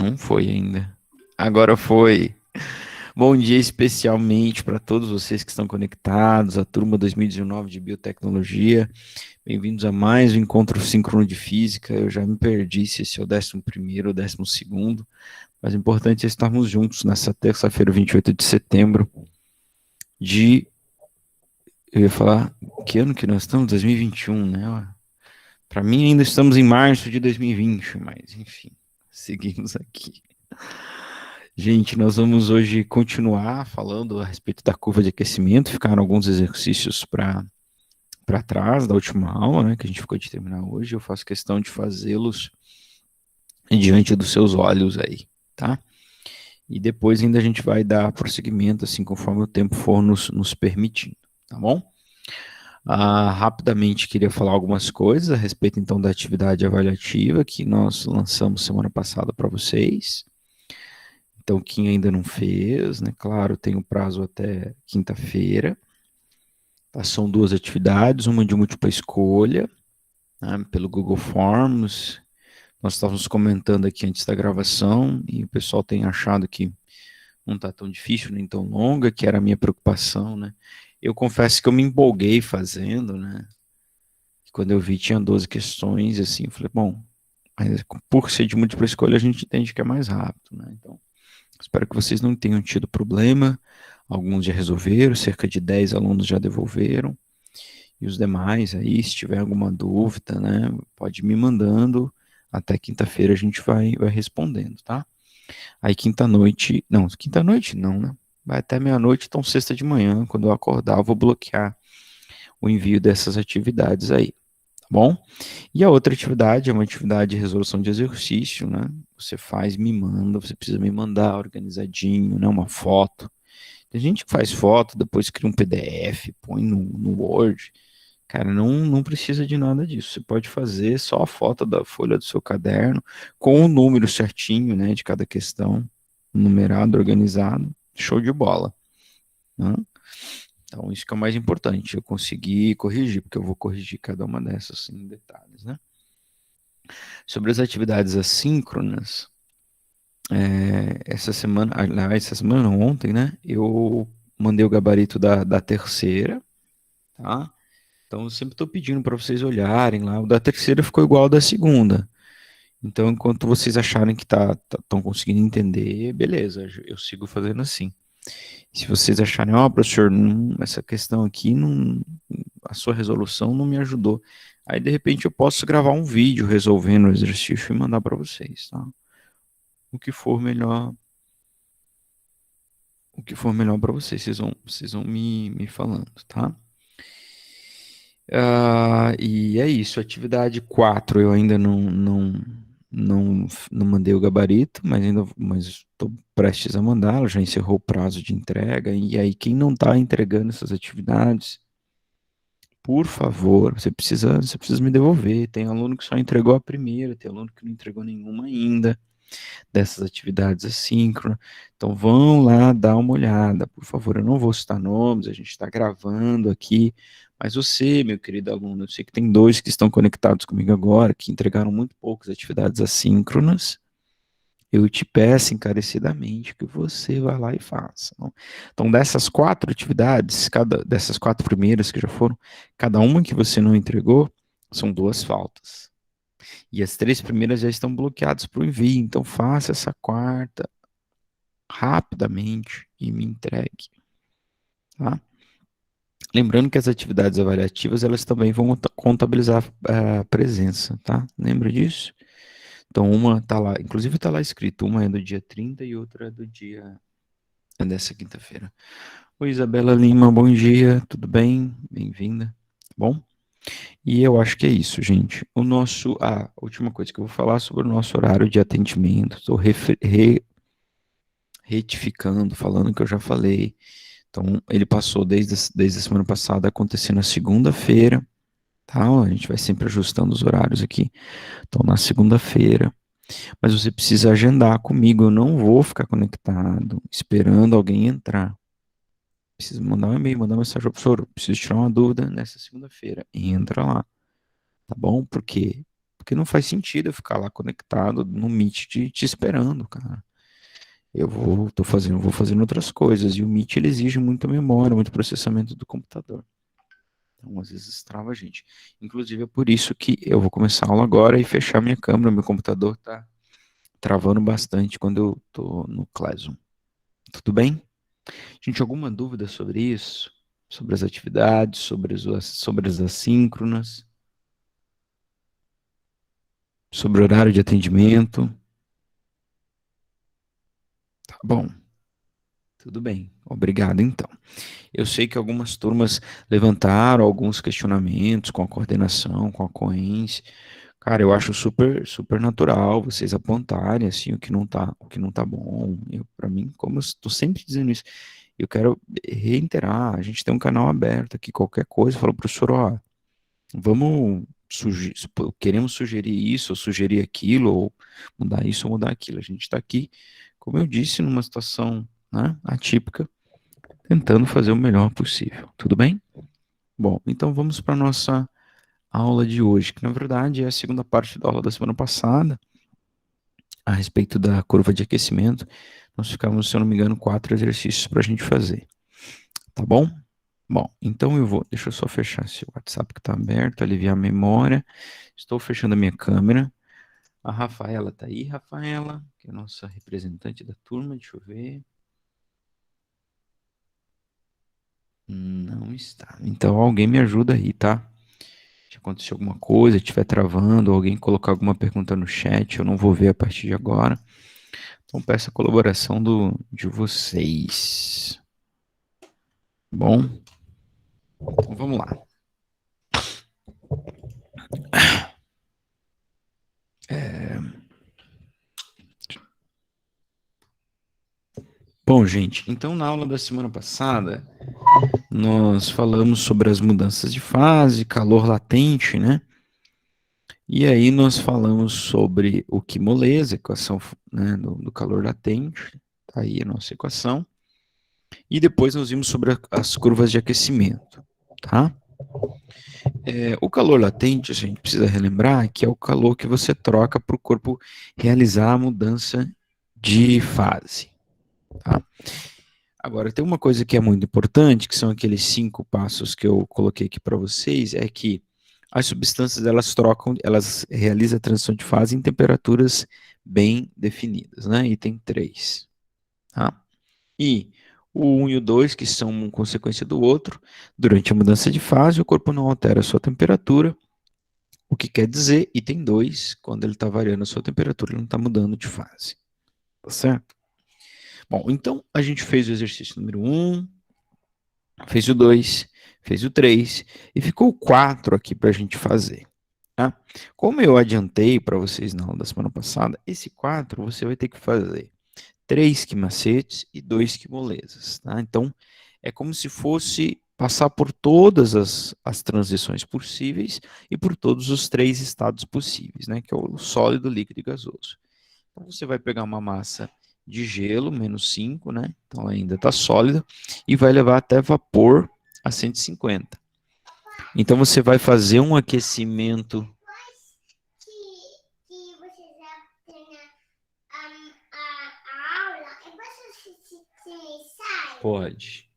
Não foi ainda. Agora foi. Bom dia especialmente para todos vocês que estão conectados, a turma 2019 de Biotecnologia. Bem-vindos a mais um encontro síncrono de física. Eu já me perdi se esse é o 11º ou 12º, mas o importante é estarmos juntos nessa terça-feira, 28 de setembro de... Eu ia falar, que ano que nós estamos? 2021, né? Para mim ainda estamos em março de 2020, mas enfim, seguimos aqui. Gente, nós vamos hoje continuar falando a respeito da curva de aquecimento. Ficaram alguns exercícios para trás da última aula, né, que a gente ficou de terminar hoje. Eu faço questão de fazê-los diante dos seus olhos aí, tá? E depois ainda a gente vai dar prosseguimento, assim, conforme o tempo for nos permitindo, tá bom? Rapidamente queria falar algumas coisas a respeito, então, da atividade avaliativa que nós lançamos semana passada para vocês. Então, quem ainda não fez, né? Claro, tem o prazo até quinta-feira. Tá? São 2 atividades, uma de múltipla escolha, né, pelo Google Forms. Nós estávamos comentando aqui antes da gravação e o pessoal tem achado que não está tão difícil nem tão longa, que era a minha preocupação, né? Eu confesso que eu me empolguei fazendo, né? Quando eu vi tinha 12 questões, assim, eu falei, bom, mas por ser de múltipla escolha a gente entende que é mais rápido, né? Então, espero que vocês não tenham tido problema. Alguns já resolveram, cerca de 10 alunos já devolveram. E os demais aí, se tiver alguma dúvida, né, pode ir me mandando. Até quinta-feira a gente vai respondendo, tá? Aí quinta-noite não, né? Vai até meia-noite, então sexta de manhã, quando eu acordar, eu vou bloquear o envio dessas atividades aí, tá bom? E a outra atividade é uma atividade de resolução de exercício, né? Você faz, me manda, você precisa me mandar organizadinho, né? Uma foto. Tem gente que faz foto, depois cria um PDF, põe no Word. Cara, não precisa de nada disso. Você pode fazer só a foto da folha do seu caderno, com o número certinho, né, de cada questão, numerado, organizado. Show de bola, né? Então, isso que é o mais importante, eu conseguir corrigir, porque eu vou corrigir cada uma dessas em detalhes, né? Sobre as atividades assíncronas, essa semana, aliás, essa semana não, ontem, né? Eu mandei o gabarito da terceira, tá? Então, eu sempre estou pedindo para vocês olharem lá. O da terceira ficou igual ao da segunda. Então, enquanto vocês acharem que estão conseguindo entender, beleza, eu sigo fazendo assim. Se vocês acharem, professor, essa questão aqui, a sua resolução não me ajudou. Aí, de repente, eu posso gravar um vídeo resolvendo o exercício e mandar para vocês, tá? O que for melhor, para vocês, vocês vão me falando, tá? E é isso, atividade 4 eu ainda não mandei o gabarito, mas estou prestes a mandá-lo, já encerrou o prazo de entrega, e aí quem não está entregando essas atividades, por favor, você precisa me devolver. Tem aluno que só entregou a primeira, tem aluno que não entregou nenhuma ainda dessas atividades assíncronas. Então vão lá dar uma olhada, por favor. Eu não vou citar nomes, a gente está gravando aqui, mas você, meu querido aluno, eu sei que tem 2 que estão conectados comigo agora, que entregaram muito poucas atividades assíncronas. Eu te peço encarecidamente que você vá lá e faça. Então, dessas 4 atividades, dessas 4 primeiras que já foram, cada uma que você não entregou, são 2 faltas. E as 3 primeiras já estão bloqueadas para o envio. Então, faça essa quarta rapidamente e me entregue. Tá? Lembrando que as atividades avaliativas, elas também vão contabilizar a presença, tá? Lembra disso? Então, uma está lá, inclusive está lá escrito, uma é do dia 30 e outra é dessa quinta-feira. Oi, Isabela Lima, bom dia, tudo bem? Bem-vinda. Bom? E eu acho que é isso, gente. A última coisa que eu vou falar sobre o nosso horário de atendimento. Estou retificando, falando que eu já falei. Então, ele passou desde a semana passada, acontecendo na segunda-feira, tá? A gente vai sempre ajustando os horários aqui. Então, na segunda-feira. Mas você precisa agendar comigo. Eu não vou ficar conectado, esperando alguém entrar. Preciso mandar um e-mail, mandar uma mensagem ao professor. Preciso tirar uma dúvida nessa segunda-feira. Entra lá. Tá bom? Por quê? porque não faz sentido eu ficar lá conectado no Meet te esperando, cara. Vou fazendo outras coisas, e o Meet ele exige muita memória, muito processamento do computador. Então, às vezes trava a gente. Inclusive, é por isso que eu vou começar a aula agora e fechar minha câmera. Meu computador tá travando bastante quando eu tô no Classroom. Tudo bem? Gente, alguma dúvida sobre isso? Sobre as atividades, sobre as assíncronas, sobre o horário de atendimento? Tá bom. Tudo bem. Obrigado, então. Eu sei que algumas turmas levantaram alguns questionamentos com a coordenação, com a Coens. Cara, eu acho super natural vocês apontarem assim o que não tá bom. Para mim, como eu estou sempre dizendo isso, eu quero reiterar, a gente tem um canal aberto aqui, qualquer coisa, fala, professor, ó, vamos queremos sugerir isso, ou sugerir aquilo, ou mudar isso ou mudar aquilo. A gente está aqui, como eu disse, numa situação, né, atípica, tentando fazer o melhor possível. Tudo bem? Bom, então vamos para a nossa aula de hoje, que na verdade é a segunda parte da aula da semana passada, a respeito da curva de aquecimento. Nós ficamos, se eu não me engano, 4 exercícios para a gente fazer. Tá bom? Bom, então deixa eu só fechar esse WhatsApp que está aberto, aliviar a memória. Estou fechando a minha câmera. A Rafaela tá aí, Rafaela, que é a nossa representante da turma, deixa eu ver. Não está. Então alguém me ajuda aí, tá? Se acontecer alguma coisa, estiver travando, alguém colocar alguma pergunta no chat, eu não vou ver a partir de agora. Então peço a colaboração de vocês. Bom, então vamos lá. Bom, gente, então na aula da semana passada, nós falamos sobre as mudanças de fase, calor latente, né? E aí nós falamos sobre o que moleza, equação, né, do calor latente, tá aí a nossa equação. E depois nós vimos sobre as curvas de aquecimento, tá? O calor latente, a gente precisa relembrar que é o calor que você troca para o corpo realizar a mudança de fase, tá? Agora, tem uma coisa que é muito importante, que são aqueles 5 passos que eu coloquei aqui para vocês, é que as substâncias, elas realizam a transição de fase em temperaturas bem definidas, né? Item 3, tá? E o 1 e o 2, que são uma consequência do outro, durante a mudança de fase, o corpo não altera a sua temperatura, o que quer dizer, item 2, quando ele está variando a sua temperatura, ele não está mudando de fase, tá certo? Bom, então a gente fez o exercício número 1, fez o 2, fez o 3 e ficou o 4 aqui para a gente fazer. Tá? Como eu adiantei para vocês na aula da semana passada, esse 4 você vai ter que fazer 3 quimacetes e 2 quimolesas. Tá? Então, é como se fosse passar por todas as transições possíveis e por todos os 3 estados possíveis, né? Que é o sólido, líquido e gasoso. Então, você vai pegar uma massa de gelo, menos 5, né? Então, ela ainda está sólida, e vai levar até vapor a 150. Então, você vai fazer um aquecimento. Pode.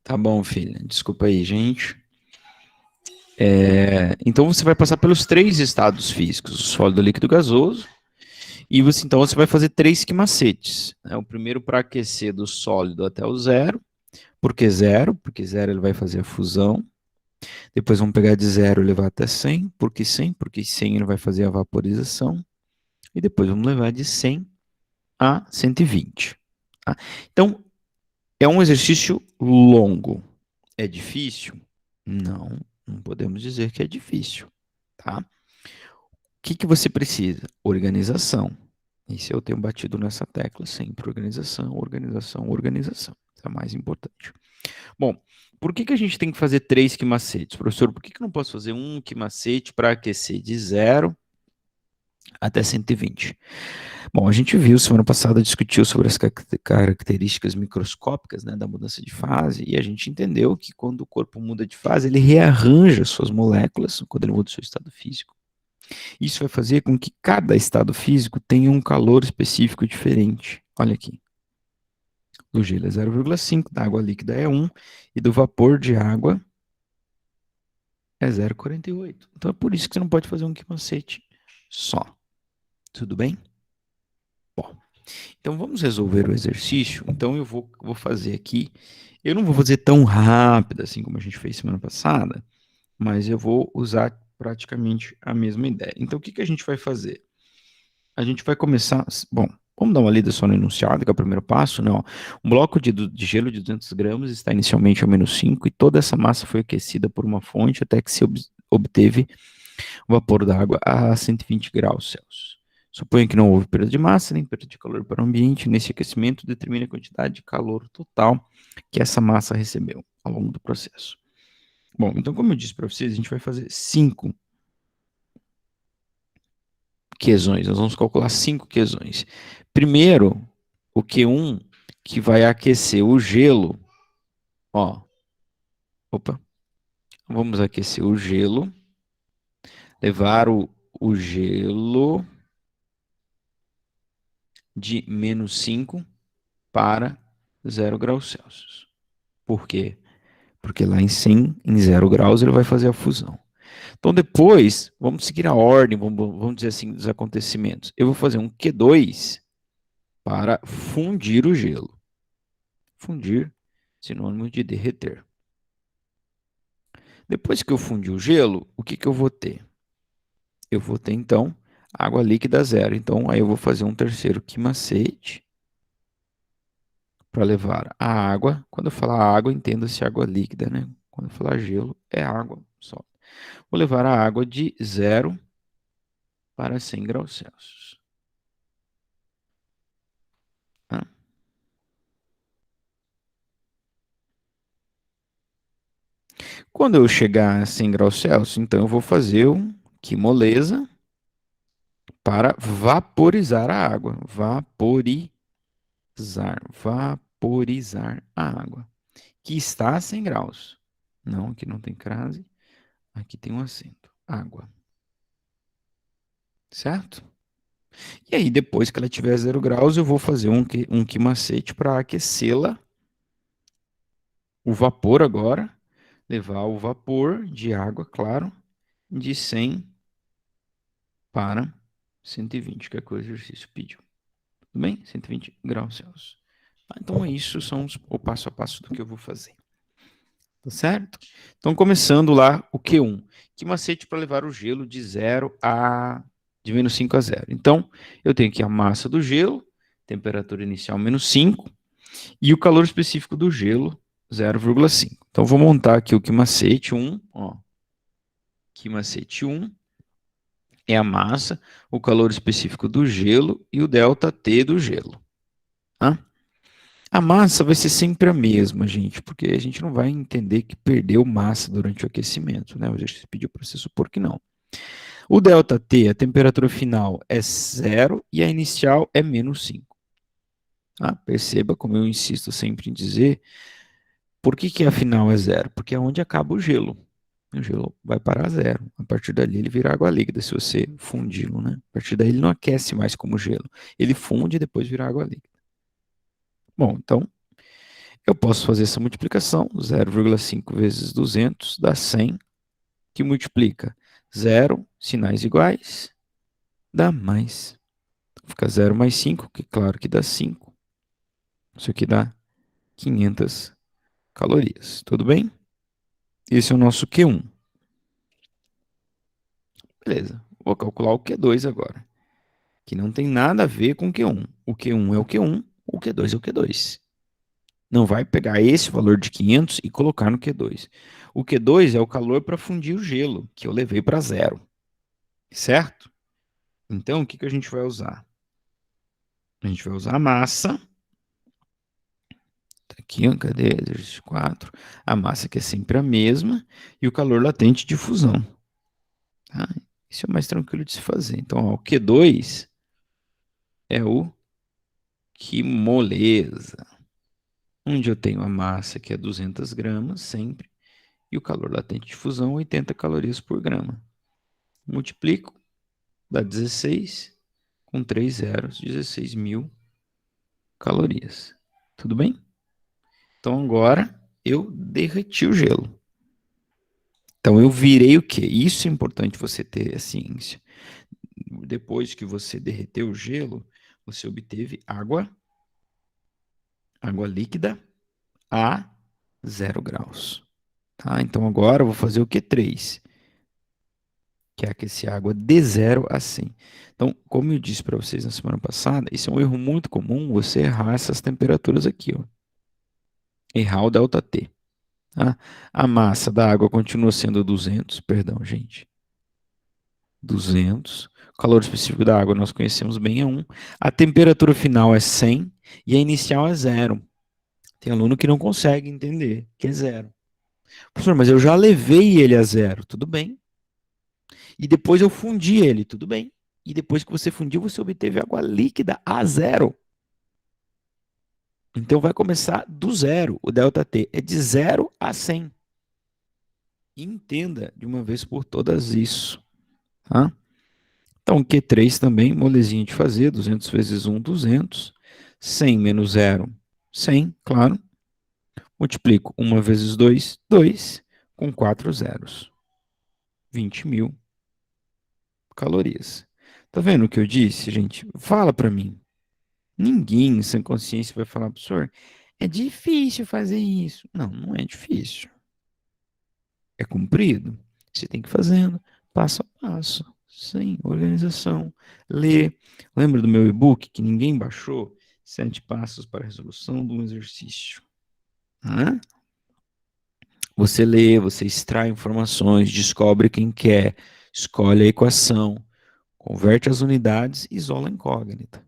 Tá bom, filha. Desculpa aí, gente. Então, você vai passar pelos 3 estados físicos, o sólido, líquido e gasoso. E então você vai fazer 3 quimacetes. Né? O primeiro para aquecer do sólido até o zero. Por que zero? Porque zero ele vai fazer a fusão. Depois vamos pegar de zero e levar até 100. Por que 100? Porque 100 ele vai fazer a vaporização. E depois vamos levar de 100 a 120. Tá? Então, é um exercício longo. É difícil? Não, não podemos dizer que é difícil. Tá? O que você precisa? Organização. Isso eu tenho batido nessa tecla sempre. Organização, organização, organização. Isso é a mais importante. Bom, por que a gente tem que fazer 3 quimacetes? Professor, por que eu não posso fazer um quimacete para aquecer de 0 até 120. Bom, a gente viu, semana passada discutiu sobre as características microscópicas, né, da mudança de fase, e a gente entendeu que quando o corpo muda de fase, ele rearranja suas moléculas, quando ele muda o seu estado físico. Isso vai fazer com que cada estado físico tenha um calor específico diferente. Olha aqui. Do gelo é 0,5, da água líquida é 1, e do vapor de água é 0,48. Então é por isso que você não pode fazer um quimacete só. Tudo bem? Bom, então vamos resolver o exercício. Então eu vou fazer aqui. Eu não vou fazer tão rápido assim como a gente fez semana passada, mas eu vou usar praticamente a mesma ideia. Então o que a gente vai fazer? A gente vai começar. Bom, vamos dar uma lida só no enunciado, que é o primeiro passo, né? Ó. Um bloco de gelo de 200 gramas está inicialmente a -5 e toda essa massa foi aquecida por uma fonte até que se obteve o vapor da água a 120 graus Celsius. Suponha que não houve perda de massa nem perda de calor para o ambiente. Nesse aquecimento, determine a quantidade de calor total que essa massa recebeu ao longo do processo. Bom, então, como eu disse para vocês, a gente vai fazer 5 quezões. Nós vamos calcular 5 quezões. Primeiro, o Q1, que vai aquecer o gelo. Ó, opa. Vamos aquecer o gelo. Levar o gelo de -5 para 0 graus Celsius. Por quê? Porque lá em 100, em 0 graus, ele vai fazer a fusão. Então, depois, vamos seguir a ordem, vamos dizer assim, dos acontecimentos. Eu vou fazer um Q2 para fundir o gelo. Fundir, sinônimo de derreter. Depois que eu fundir o gelo, o que eu vou ter? Eu vou ter, então, água líquida zero. Então, aí eu vou fazer um terceiro quimacete para levar a água. Quando eu falar água, entenda-se água líquida, né? Quando eu falar gelo, é água só. Vou levar a água de 0 para 100 graus Celsius. Tá? Quando eu chegar a 100 graus Celsius, então eu vou fazer um quimolesa para vaporizar a água. Vaporizar a água. Que está a 100 graus. Não, aqui não tem crase. Aqui tem um acento. Água. Certo? E aí, depois que ela tiver 0 graus, eu vou fazer um quimacete para aquecê-la. O vapor agora. Levar o vapor de água, claro, de 100 para 120, que é o que o exercício pediu. Tudo bem? 120 graus Celsius. Então, isso são o passo a passo do que eu vou fazer. Tá certo? Então, começando lá o Q1. Que macete para levar o gelo de 0 a... de -5 a 0. Então, eu tenho aqui a massa do gelo, temperatura inicial -5, e o calor específico do gelo, 0,5. Então, vou montar aqui o que macete 1, ó. Que macete 1 é a massa, o calor específico do gelo e o ΔT do gelo. Tá? A massa vai ser sempre a mesma, gente, porque a gente não vai entender que perdeu massa durante o aquecimento, né? A gente pediu para você supor que não. O ΔT, a temperatura final é 0 e a inicial é -5. Tá? Perceba, como eu insisto sempre em dizer, por que a final é 0? Porque é onde acaba o gelo. O gelo vai parar 0. A partir dali ele vira água líquida, se você fundi-lo, né? A partir daí ele não aquece mais como gelo. Ele funde e depois vira água líquida. Bom, então eu posso fazer essa multiplicação, 0,5 vezes 200 dá 100, que multiplica 0, sinais iguais, dá mais. Fica 0 mais 5, que claro que dá 5. Isso aqui dá 500 calorias, tudo bem? Esse é o nosso Q1. Beleza, vou calcular o Q2 agora, que não tem nada a ver com o Q1. O Q1 é o Q1, o Q2 é o Q2. Não vai pegar esse valor de 500 e colocar no Q2. O Q2 é o calor para fundir o gelo, que eu levei para 0. Certo? Então, o que a gente vai usar? A gente vai usar a massa. Tá aqui, ó, cadê? Exercício 4. A massa que é sempre a mesma e o calor latente de fusão. Tá? Isso é mais tranquilo de se fazer. Então, ó, o Q2 é o que moleza, onde eu tenho a massa que é 200 gramas sempre e o calor latente de fusão 80 calorias por grama. Multiplico, dá 16, com 3 zeros, 16 mil calorias. Tudo bem? Então agora eu derreti o gelo. Então eu virei o quê? Isso é importante você ter a ciência. Depois que você derreteu o gelo, você obteve água líquida a 0 graus. Tá? Então agora eu vou fazer o Q3, que é aquecer a água de 0 a 100. Então, como eu disse para vocês na semana passada, isso é um erro muito comum, você errar essas temperaturas aqui. Ó. Errar o ΔT. Tá? A massa da água continua sendo 200, perdão, gente. 200. O calor específico da água nós conhecemos bem, é 1. A temperatura final é 100 e a inicial é 0. Tem aluno que não consegue entender que é 0. Professor, mas eu já levei ele a 0. Tudo bem. E depois eu fundi ele. Tudo bem. E depois que você fundiu, você obteve água líquida a 0. Então vai começar do 0. O ΔT é de 0 a 100. Entenda de uma vez por todas isso. Tá? Então, Q3 também, molezinho de fazer, 200 vezes 1, 200. 100 menos 0, 100, claro. Multiplico 1 vezes 2, 2, com 4 zeros. 20 mil calorias. Tá vendo o que eu disse, gente? Fala para mim. Ninguém sem consciência vai falar, professor, é difícil fazer isso. Não, não é difícil. É cumprido. Você tem que ir fazendo passo a passo, sem organização. Ler. Lembra do meu e-book que ninguém baixou? 7 passos para a resolução de um exercício. Hã? Você lê, você extrai informações, descobre quem quer, escolhe a equação, converte as unidades e isola a incógnita.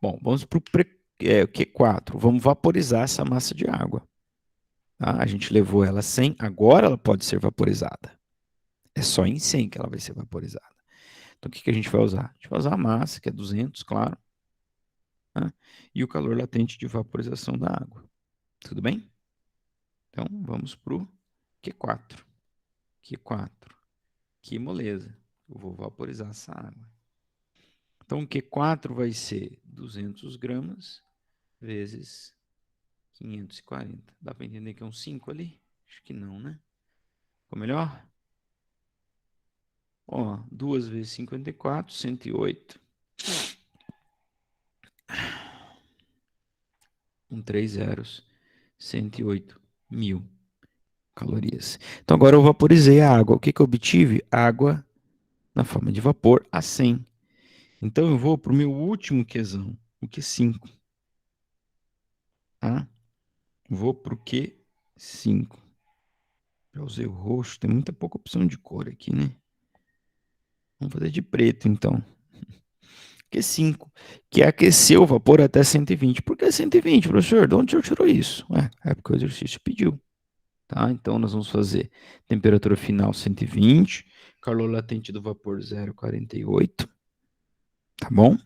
Bom, vamos para o Q4. Vamos vaporizar essa massa de água. Tá? A gente levou ela a 100, agora ela pode ser vaporizada. É só em 100 que ela vai ser vaporizada. Então, o que a gente vai usar? A gente vai usar a massa, que é 200, claro, tá? E o calor latente de vaporização da água. Tudo bem? Então, vamos para o Q4. Q4. Que moleza. Eu vou vaporizar essa água. Então, o Q4 vai ser 200 gramas vezes 540. Dá para entender que é um 5 ali? Acho que não, né? Ficou melhor? Ó, 2 vezes 54, 108. Com 3 zeros, 108 mil calorias. Então, agora eu vaporizei a água. O que eu obtive? Água na forma de vapor a 100. Então, eu vou para o meu último Qzão, o Q5. Tá? Vou para o Q5. Já usei o roxo, tem muita pouca opção de cor aqui, né? Vamos fazer de preto, então. Q5, que é aquecer o vapor até 120. Por que 120, professor? De onde o senhor tirou isso? É porque o exercício pediu. Tá? Então, nós vamos fazer temperatura final 120, calor latente do vapor 0,48, tá bom?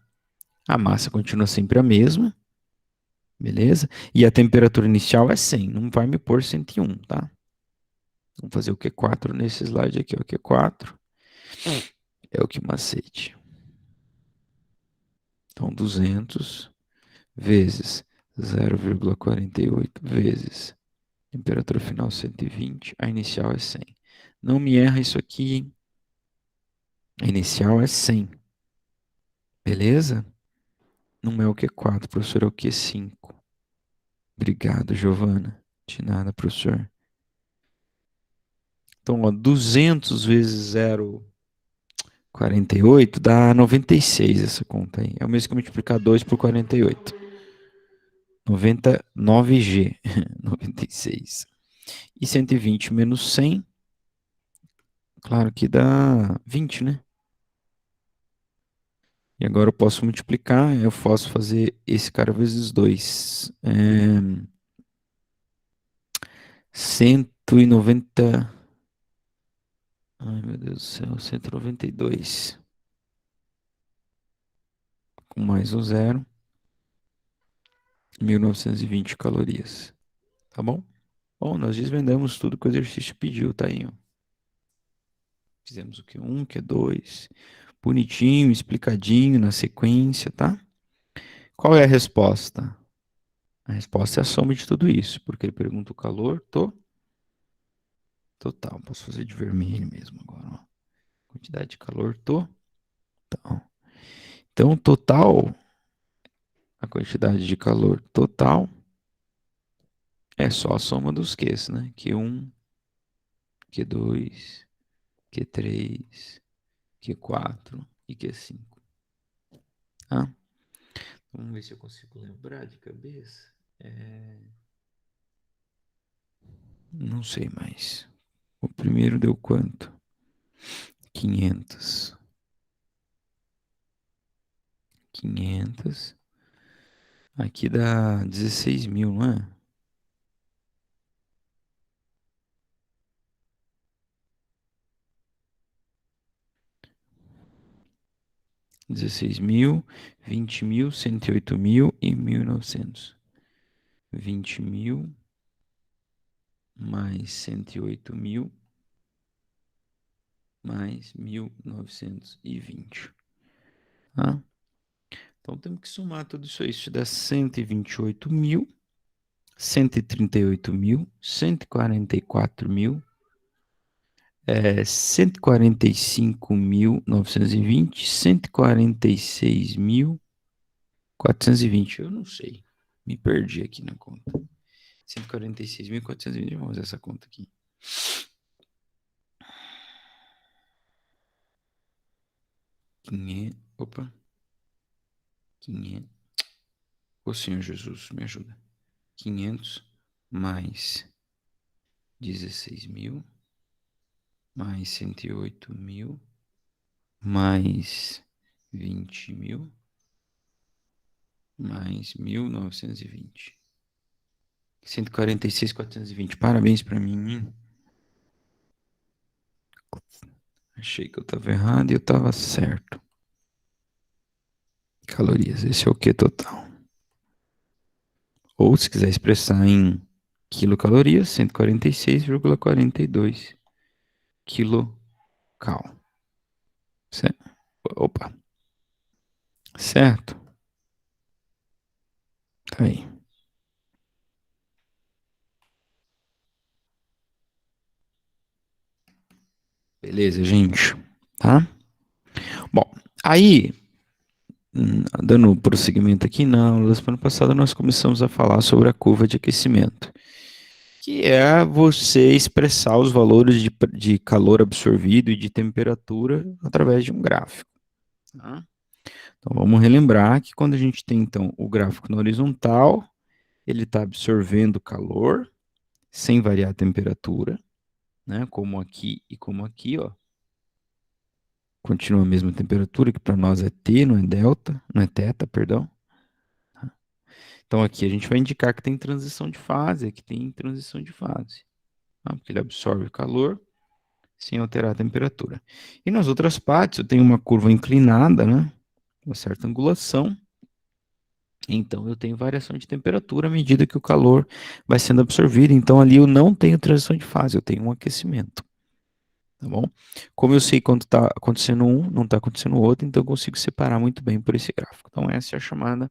A massa continua sempre a mesma, beleza? E a temperatura inicial é 100, não vai me pôr 101, tá? Vamos fazer o Q4 nesse slide aqui, o Q4 é o que macete. Então, 200 vezes 0,48 vezes temperatura final 120, a inicial é 100. Não me erra isso aqui, hein? A inicial é 100. Beleza? Não é o Q4, professor, é o Q5. Obrigado, Giovana. De nada, professor. Então, ó, 200 vezes 0,48 dá 96 essa conta aí. É o mesmo que multiplicar 2 por 48. 99G. 96. E 120 menos 100, claro que dá 20, né? E agora eu posso multiplicar, eu posso fazer esse cara vezes 2. 190. Ai, meu Deus do céu, 192. Com mais um zero, 1920 calorias. Tá bom? Bom, nós desvendamos tudo que o exercício pediu, tá aí, ó. Fizemos o Q1, Q2, bonitinho, explicadinho, na sequência, tá? Qual é a resposta? A resposta é a soma de tudo isso, porque ele pergunta o calor total. Posso fazer de vermelho mesmo agora, ó. Quantidade de calor total. Então, total, a quantidade de calor total é só a soma dos Qs, né? Q1, Q2, Q3, Q4 e Q5. Tá? Vamos ver se eu consigo lembrar de cabeça. Não sei mais. O primeiro deu quanto? 500. 500. Aqui dá 16 mil, não é? 16 mil, 20 mil, 108 mil e 1.900. 20 mil mais 108 mil mais 1.920. Tá? Então temos que somar tudo isso aí. Isso dá 128 mil, 138 mil, 144 mil, 145.920, 146.420. Eu não sei. Me perdi aqui na conta. 146.420. Vamos fazer essa conta aqui. 500. Opa. 500. Ô Senhor Jesus, me ajuda. 500 mais 16 mil mais 108 mil mais 20 mil mais 1.920. 146.420. Parabéns para mim. Achei que eu estava errado e eu estava certo. Calorias, esse é o que total. Ou se quiser expressar em quilocalorias, 146,42 quilocal. Certo? Opa, certo? Tá aí. Beleza, gente? Tá? Bom, aí, dando prosseguimento aqui, na aula da semana passada nós começamos a falar sobre a curva de aquecimento, que é você expressar os valores de calor absorvido e de temperatura através de um gráfico. Tá? Então vamos relembrar que quando a gente tem então o gráfico na horizontal, ele está absorvendo calor sem variar a temperatura, né? Como aqui e como aqui, ó. Continua a mesma temperatura, que para nós é T, não é delta, não é teta, perdão. Então aqui a gente vai indicar que tem transição de fase, aqui tem transição de fase, tá? Porque ele absorve calor sem alterar a temperatura. E nas outras partes eu tenho uma curva inclinada, né? Uma certa angulação. Então eu tenho variação de temperatura à medida que o calor vai sendo absorvido. Então ali eu não tenho transição de fase, eu tenho um aquecimento. Tá bom? Como eu sei quando está acontecendo um, não está acontecendo o outro, então eu consigo separar muito bem por esse gráfico. Então essa é a chamada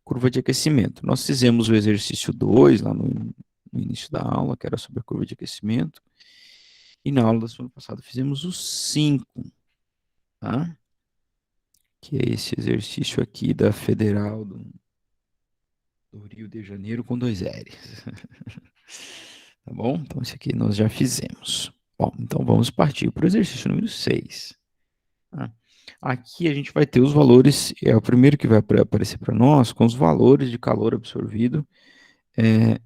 curva de aquecimento. Nós fizemos o exercício 2 lá no início da aula, que era sobre a curva de aquecimento. E na aula da semana passada fizemos o 5, tá? Que é esse exercício aqui da Federal do Rio de Janeiro com 2 R's. Tá bom? Então esse aqui nós já fizemos. Bom, então vamos partir para o exercício número 6. Tá? Aqui a gente vai ter os valores, é o primeiro que vai aparecer para nós, com os valores de calor absorvido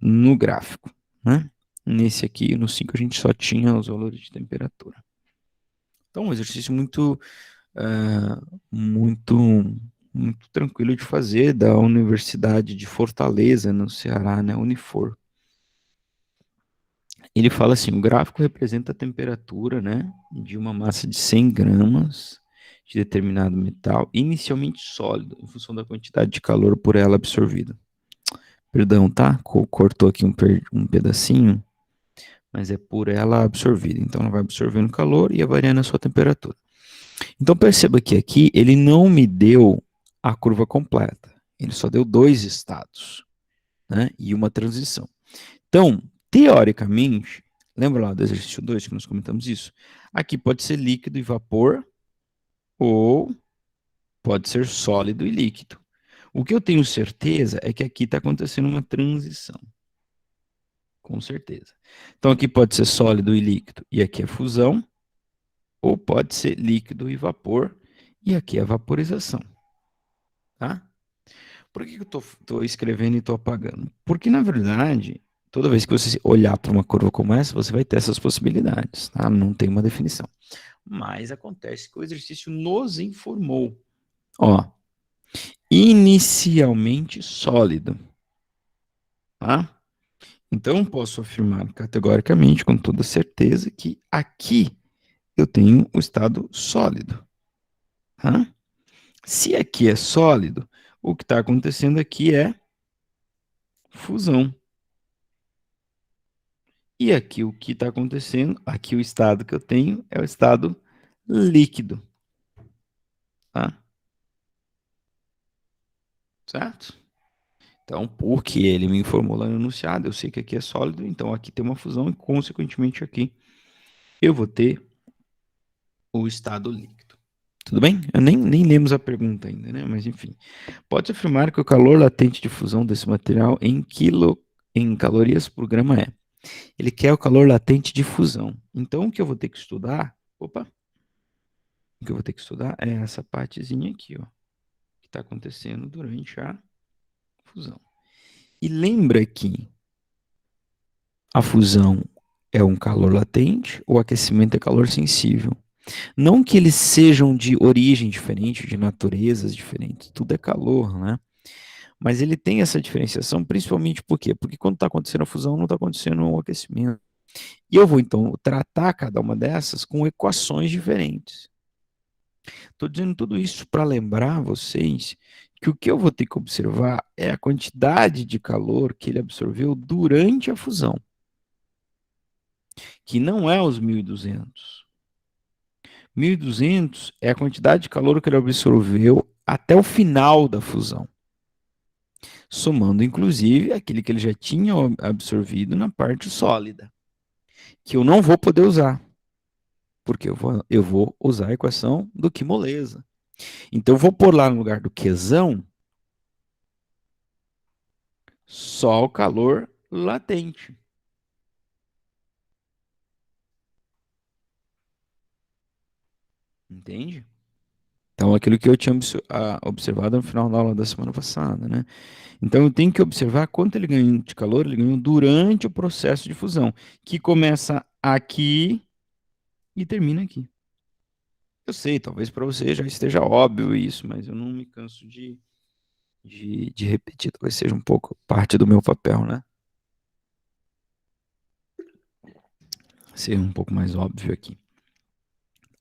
no gráfico, né? Nesse aqui, no 5, a gente só tinha os valores de temperatura. Então, um exercício muito, muito tranquilo de fazer, da Universidade de Fortaleza, no Ceará, né? Unifor. Ele fala assim, o gráfico representa a temperatura, né, de uma massa de 100 gramas de determinado metal, inicialmente sólido, em função da quantidade de calor por ela absorvida. Perdão, tá? Cortou aqui um pedacinho, mas é por ela absorvida. Então ela vai absorvendo calor e vai variando a sua temperatura. Então perceba que aqui ele não me deu a curva completa. Ele só deu dois estados, né? E uma transição. Então, teoricamente, lembra lá do exercício 2 que nós comentamos isso? Aqui pode ser líquido e vapor, ou pode ser sólido e líquido. O que eu tenho certeza é que aqui está acontecendo uma transição. Com certeza. Então aqui pode ser sólido e líquido, e aqui é fusão, ou pode ser líquido e vapor, e aqui é vaporização. Tá? Por que eu estou escrevendo e estou apagando? Porque, na verdade, toda vez que você olhar para uma curva como essa, você vai ter essas possibilidades. Tá? Não tem uma definição. Mas acontece que o exercício nos informou. Ó, inicialmente sólido. Tá? Então, posso afirmar categoricamente, com toda certeza, que aqui eu tenho o estado sólido. Tá? Se aqui é sólido, o que está acontecendo aqui é fusão. E aqui o que está acontecendo, aqui o estado que eu tenho é o estado líquido. Tá? Certo? Então, porque ele me informou lá no enunciado, eu sei que aqui é sólido, então aqui tem uma fusão e, consequentemente, aqui eu vou ter o estado líquido. Tudo bem? Eu nem lemos a pergunta ainda, né? Mas enfim. Pode afirmar que o calor latente de fusão desse material em calorias por grama é. Ele quer o calor latente de fusão. Então, o que eu vou ter que estudar... Opa! O que eu vou ter que estudar é essa partezinha aqui, ó. Que está acontecendo durante a fusão. E lembra que a fusão é um calor latente, o aquecimento é calor sensível. Não que eles sejam de origem diferente, de naturezas diferentes, tudo é calor, né? Mas ele tem essa diferenciação principalmente por quê? Porque quando está acontecendo a fusão, não está acontecendo o aquecimento. E eu vou, então, tratar cada uma dessas com equações diferentes. Estou dizendo tudo isso para lembrar vocês que o que eu vou ter que observar é a quantidade de calor que ele absorveu durante a fusão, que não é os 1.200. 1.200 é a quantidade de calor que ele absorveu até o final da fusão, somando inclusive aquele que ele já tinha absorvido na parte sólida, que eu não vou poder usar, porque eu vou usar a equação do que moleza. Então eu vou pôr lá no lugar do Qzão só o calor latente. Entende? Então, aquilo que eu tinha observado no final da aula da semana passada, né? Então, eu tenho que observar quanto ele ganhou de calor, ele ganhou durante o processo de fusão, que começa aqui e termina aqui. Eu sei, talvez para você já esteja óbvio isso, mas eu não me canso de repetir, talvez seja um pouco parte do meu papel, né? Ser um pouco mais óbvio aqui.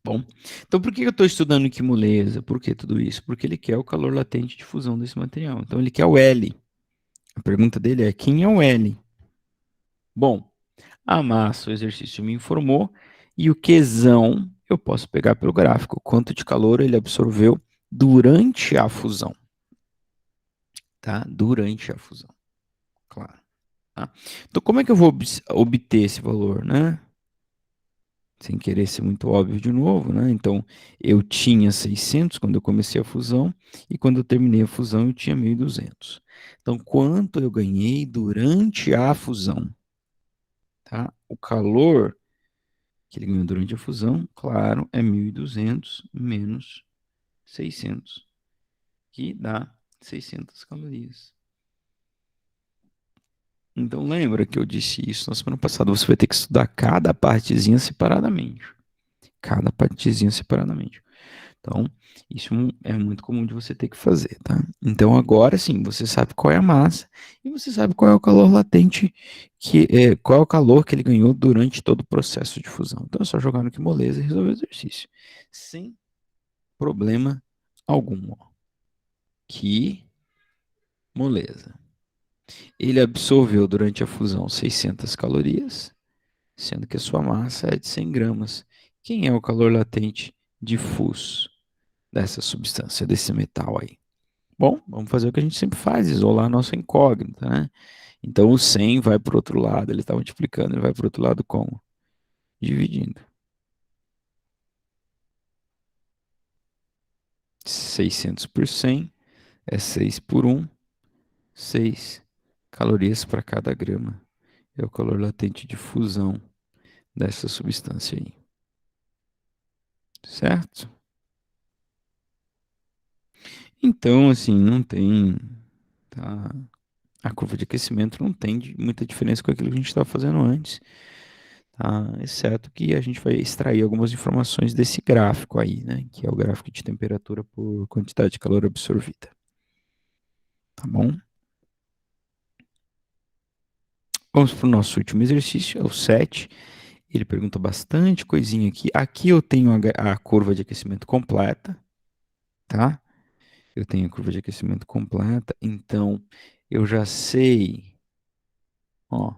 Bom, então por que eu estou estudando quimuleza? Por que tudo isso? Porque ele quer o calor latente de fusão desse material. Então ele quer o L. A pergunta dele é: quem é o L? Bom, a massa, o exercício me informou, e o Qzão eu posso pegar pelo gráfico, quanto de calor ele absorveu durante a fusão. Tá? Durante a fusão, claro. Tá? Então como é que eu vou obter esse valor, né? Sem querer ser muito óbvio de novo, né? Então, eu tinha 600 quando eu comecei a fusão, e quando eu terminei a fusão eu tinha 1.200. Então, quanto eu ganhei durante a fusão? Tá? O calor que ele ganhou durante a fusão, claro, é 1.200 menos 600, que dá 600 calorias. Então, lembra que eu disse isso na semana passada, você vai ter que estudar cada partezinha separadamente. Cada partezinha separadamente. Então, isso é muito comum de você ter que fazer, tá? Então, agora sim, você sabe qual é a massa e você sabe qual é o calor latente, qual é o calor que ele ganhou durante todo o processo de fusão. Então, é só jogar no que moleza e resolver o exercício. Sem problema algum. Ó. Que moleza. Ele absorveu durante a fusão 600 calorias, sendo que a sua massa é de 100 gramas. Quem é o calor latente difuso dessa substância, desse metal aí? Bom, vamos fazer o que a gente sempre faz, isolar a nossa incógnita, né? Então o 100 vai para o outro lado, ele está multiplicando, ele vai para o outro lado como? Dividindo. 600 por 100 é 6 por 1, 6 calorias para cada grama. É o calor latente de fusão dessa substância aí. Certo? Então, assim, não tem, tá? A curva de aquecimento não tem muita diferença com aquilo que a gente estava fazendo antes, tá? Exceto que a gente vai extrair algumas informações desse gráfico aí, né? Que é o gráfico de temperatura por quantidade de calor absorvida, tá bom? Vamos para o nosso último exercício, é o 7. Ele pergunta bastante coisinha aqui. Aqui eu tenho a curva de aquecimento completa, tá? Eu tenho a curva de aquecimento completa, então eu já sei, ó,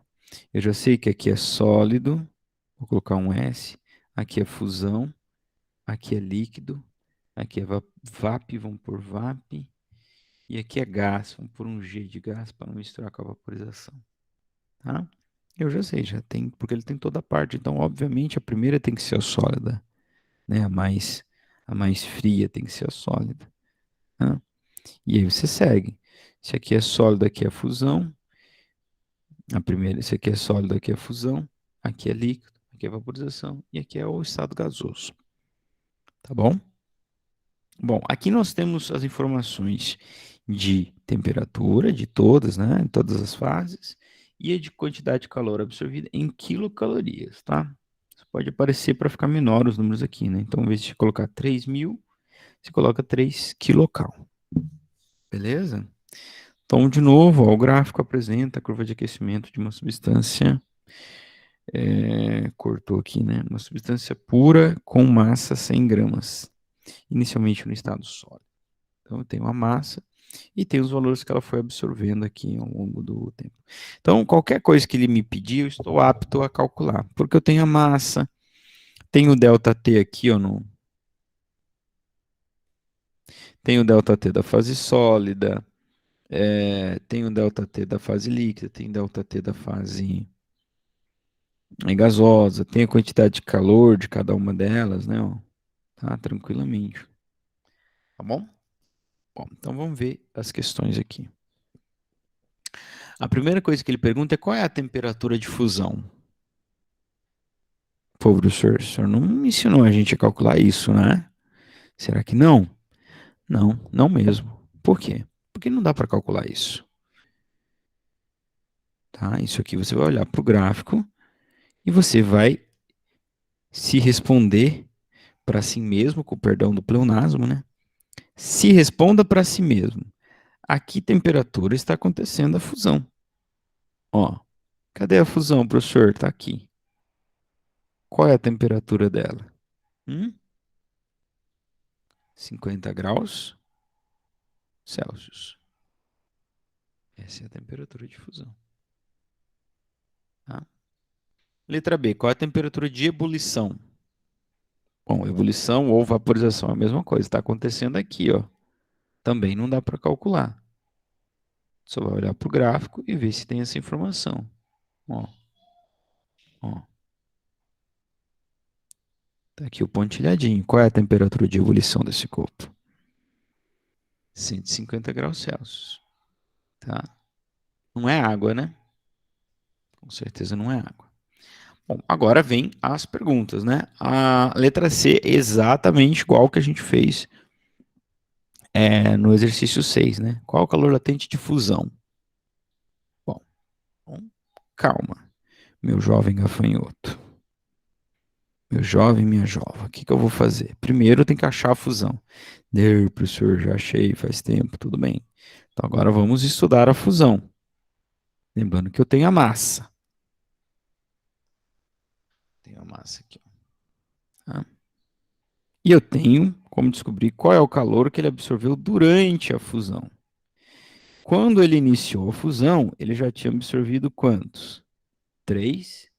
eu já sei que aqui é sólido, vou colocar um S, aqui é fusão, aqui é líquido, aqui é VAP, vamos por VAP, e aqui é gás, vamos por um G de gás para não misturar com a vaporização, tá? Eu já sei, já tem, porque ele tem toda a parte, então obviamente a primeira tem que ser a sólida, né? A mais fria tem que ser a sólida, tá? E aí você segue. Se aqui é sólido, aqui é fusão. A primeira, esse aqui é sólido, aqui é fusão. Aqui é líquido, aqui é vaporização. E aqui é o estado gasoso. Tá bom? Bom, aqui nós temos as informações de temperatura, de todas, né? Em todas as fases. E a de quantidade de calor absorvida em quilocalorias, tá? Isso pode aparecer para ficar menor os números aqui, né? Então, em vez de colocar 3.000, você coloca 3 quilocal. Beleza? Então, de novo, ó, o gráfico apresenta a curva de aquecimento de uma substância, cortou aqui, né? Uma substância pura com massa 100 gramas, inicialmente no estado sólido. Então, eu tenho a massa e tem os valores que ela foi absorvendo aqui ao longo do tempo. Então, qualquer coisa que ele me pedir, eu estou apto a calcular, porque eu tenho a massa, tenho o ΔT aqui, ó, tenho o ΔT da fase sólida, tenho o ΔT da fase líquida, tenho o ΔT da fase gasosa, tem a quantidade de calor de cada uma delas, né? Ó, tá? Tranquilamente. Tá bom? Bom, então vamos ver as questões aqui. A primeira coisa que ele pergunta é qual é a temperatura de fusão? Pô, professor, o senhor não me ensinou a gente a calcular isso, né? Será que não? Não, não mesmo. Por quê? Porque não dá para calcular isso. Tá? Isso aqui você vai olhar para o gráfico e você vai se responder para si mesmo, com o perdão do pleonasmo, né? Se responda para si mesmo. A que temperatura está acontecendo a fusão? Ó, cadê a fusão, professor? Está aqui. Qual é a temperatura dela? 50 graus Celsius. Essa é a temperatura de fusão. Tá? Letra B. Qual é a temperatura de ebulição? Bom, ebulição ou vaporização é a mesma coisa. Está acontecendo aqui, ó. Também não dá para calcular. Só vai olhar para o gráfico e ver se tem essa informação. Ó, ó. Tá aqui o pontilhadinho. Qual é a temperatura de ebulição desse corpo? 150 graus Celsius. Tá? Não é água, né? Com certeza não é água. Bom, agora vem as perguntas, né? A letra C é exatamente igual que a gente fez no exercício 6, né? Qual o calor latente de fusão? Bom, então, calma, meu jovem gafanhoto. Meu jovem, minha jova, o que que eu vou fazer? Primeiro eu tenho que achar a fusão. Professor, já achei faz tempo, tudo bem. Então agora vamos estudar a fusão. Lembrando que eu tenho a massa. Tenho a massa aqui. Tá? E eu tenho como descobrir qual é o calor que ele absorveu durante a fusão. Quando ele iniciou a fusão, ele já tinha absorvido quantos? 3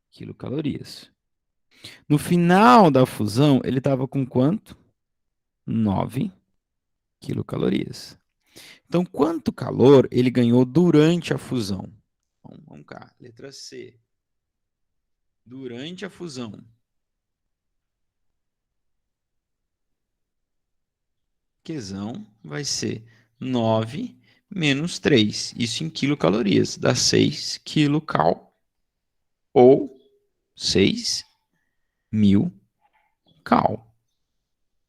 quilocalorias. No final da fusão, ele estava com quanto? 9 quilocalorias. Então, quanto calor ele ganhou durante a fusão? Vamos cá, letra C. Durante a fusão. Qzão vai ser 9 menos 3. Isso em quilocalorias. Dá 6 quilocal ou 6.000 cal.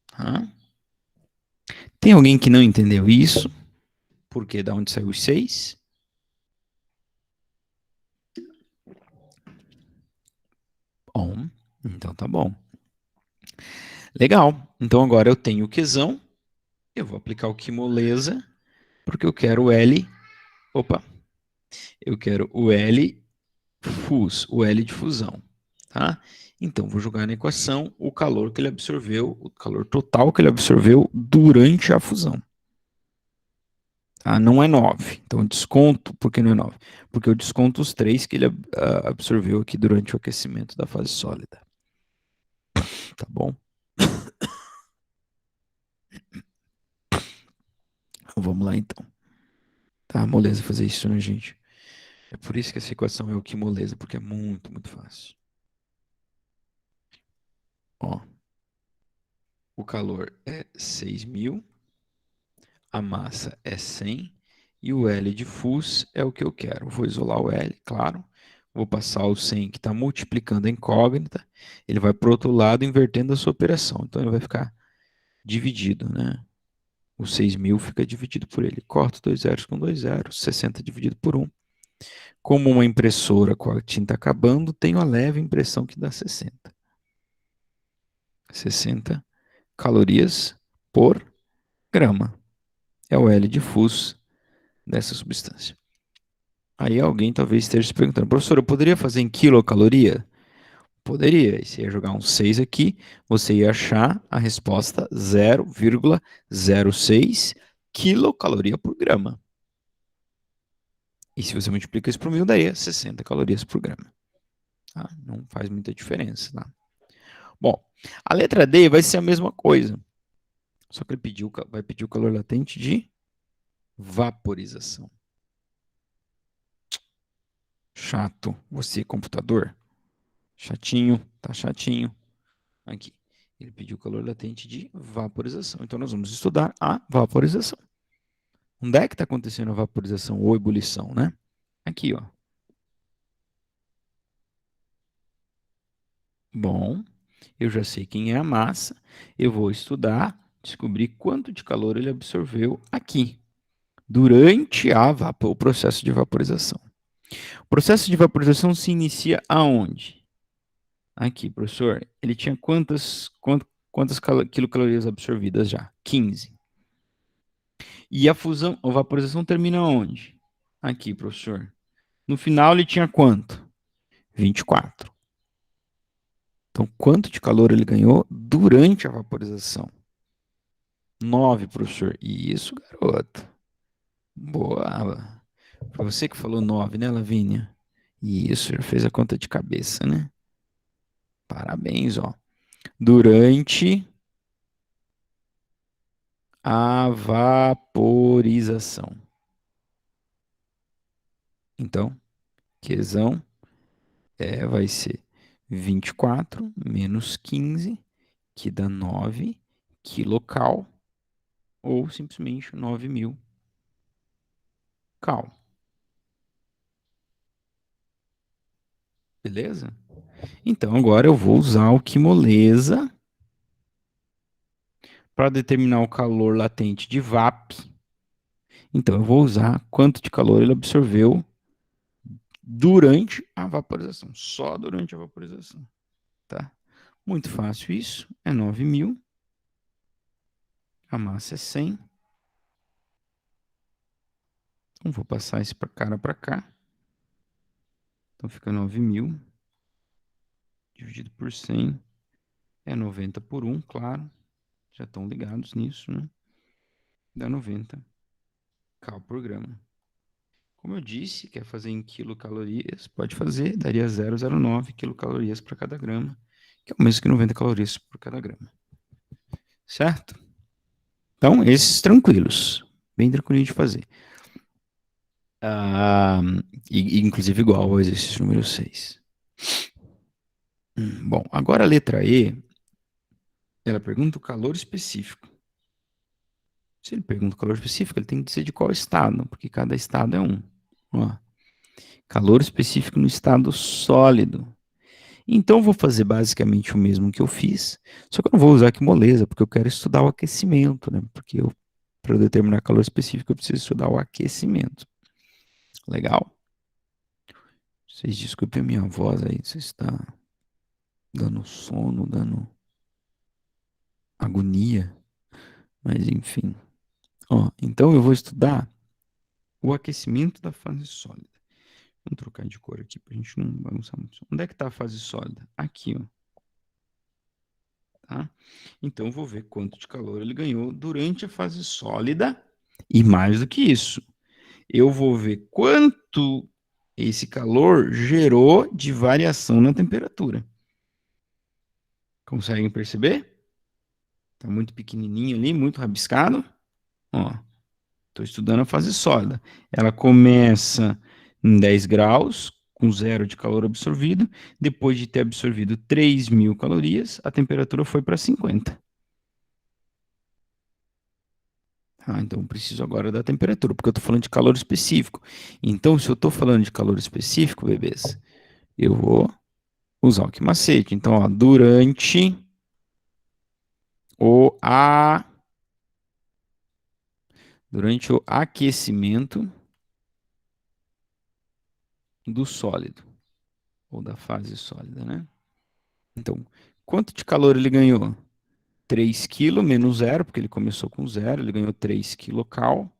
Tá? Tem alguém que não entendeu isso? Porque da onde saiu os 6? Bom, então tá bom. Legal. Então agora eu tenho o Qzão. Eu vou aplicar o quimolesa, porque eu quero o L. Opa! Eu quero o L fus, o L de fusão. Tá? Então, vou jogar na equação o calor que ele absorveu, o calor total que ele absorveu durante a fusão. Tá? Não é 9. Então, eu desconto. Por que não é 9? Porque eu desconto os 3 que ele absorveu aqui durante o aquecimento da fase sólida. Tá bom? Vamos lá, então. Tá, moleza fazer isso, né, gente? É por isso que essa equação é o que moleza, porque é muito, muito fácil. Ó, o calor é 6.000, a massa é 100 e o L de fus é o que eu quero. Vou isolar o L, claro. Vou passar o 100 que está multiplicando a incógnita. Ele vai para o outro lado invertendo a sua operação. Então ele vai ficar dividido, né? O 6.000 fica dividido por ele. Corto 2 zeros com 2 zeros. 60 dividido por 1. Como uma impressora com a tinta acabando, tenho a leve impressão que dá 60. 60 calorias por grama. É o L de fus dessa substância. Aí alguém talvez esteja se perguntando, professor, eu poderia fazer em quilocaloria? Poderia. E você ia jogar um 6 aqui, você ia achar a resposta 0,06 quilocaloria por grama. E se você multiplica isso por 1.000, daria 60 calorias por grama. Tá? Não faz muita diferença. Tá? Bom, a letra D vai ser a mesma coisa. Só que ele vai pedir o calor latente de vaporização. Chato. Você, computador. Chatinho, tá chatinho. Aqui. Ele pediu calor latente de vaporização. Então, nós vamos estudar a vaporização. Onde é que está acontecendo a vaporização ou ebulição, né? Aqui, ó. Bom, eu já sei quem é a massa. Eu vou estudar, descobrir quanto de calor ele absorveu aqui, durante o processo de vaporização. O processo de vaporização se inicia aonde? Aqui, professor. Ele tinha quantas quilocalorias absorvidas já? 15. E a vaporização termina onde? Aqui, professor. No final ele tinha quanto? 24. Então, quanto de calor ele ganhou durante a vaporização? 9, professor. Isso, garoto. Boa. Foi você que falou 9, né, Lavínia? Isso, já fez a conta de cabeça, né? Parabéns, ó. Durante a vaporização. Então, Qzão vai ser 24 menos 15, que dá 9 quilocal, ou simplesmente 9.000 cal. Beleza? Então, agora eu vou usar o quimolesa para determinar o calor latente de VAP. Então, eu vou usar quanto de calor ele absorveu durante a vaporização. Só durante a vaporização. Tá? Muito fácil isso. É 9.000. A massa é 100. Então, vou passar esse cara para cá. Então, fica 9.000 dividido por 100. É 90 por 1, claro. Já estão ligados nisso, né? Dá 90 cal por grama. Como eu disse, quer fazer em quilocalorias, pode fazer, daria 0,09 quilocalorias para cada grama, que é o mesmo que 90 calorias por cada grama. Certo? Então, esses tranquilos, bem tranquilinho de fazer. Ah, inclusive igual ao exercício número 6. Bom, agora a letra E, ela pergunta o calor específico. Se ele pergunta o calor específico, ele tem que dizer de qual estado, porque cada estado é um. Ó, calor específico no estado sólido. Então, eu vou fazer basicamente o mesmo que eu fiz, só que eu não vou usar aqui moleza, porque eu quero estudar o aquecimento, né? Porque para eu determinar calor específico, eu preciso estudar o aquecimento. Legal? Vocês desculpem a minha voz aí, você está dando sono, dando agonia, mas enfim. Ó, então, eu vou estudar o aquecimento da fase sólida. Vamos trocar de cor aqui para a gente não bagunçar muito. Onde é que está a fase sólida? Aqui, ó. Tá? Então, eu vou ver quanto de calor ele ganhou durante a fase sólida e mais do que isso, eu vou ver quanto esse calor gerou de variação na temperatura. Conseguem perceber? Está muito pequenininho ali, muito rabiscado. Ó, estou estudando a fase sólida. Ela começa em 10 graus, com zero de calor absorvido. Depois de ter absorvido 3.000 calorias, a temperatura foi para 50. Ah, então eu preciso agora da temperatura, porque eu estou falando de calor específico. Então, se eu estou falando de calor específico, bebês, eu vou usar o que macete. Então, ó, o a durante o aquecimento do sólido, ou da fase sólida, né? Então, quanto de calor ele ganhou? 3 kg menos zero, porque ele começou com zero, ele ganhou 3 kcal.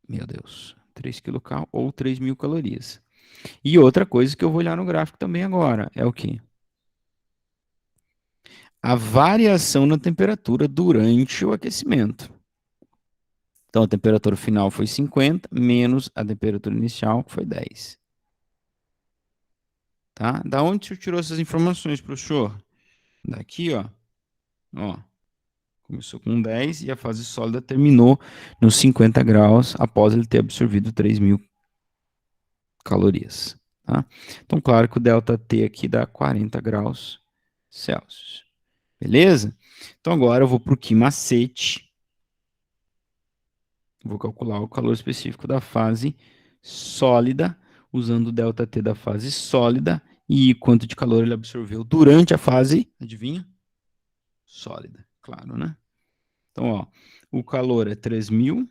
Meu Deus, 3 kcal ou 3.000 calorias. E outra coisa que eu vou olhar no gráfico também agora é o quê? A variação na temperatura durante o aquecimento. Então, a temperatura final foi 50, menos a temperatura inicial, que foi 10. Tá? Da onde você tirou essas informações, professor? Daqui, ó. Ó. Começou com 10 e a fase sólida terminou nos 50 graus após ele ter absorvido 3.000 calorias. Tá? Então, claro que o delta T aqui dá 40 graus Celsius. Beleza? Então, agora eu vou para o que macete. Vou calcular o calor específico da fase sólida, usando o ΔT da fase sólida e quanto de calor ele absorveu durante a fase, adivinha? Sólida, claro, né? Então, ó, o calor é 3.000,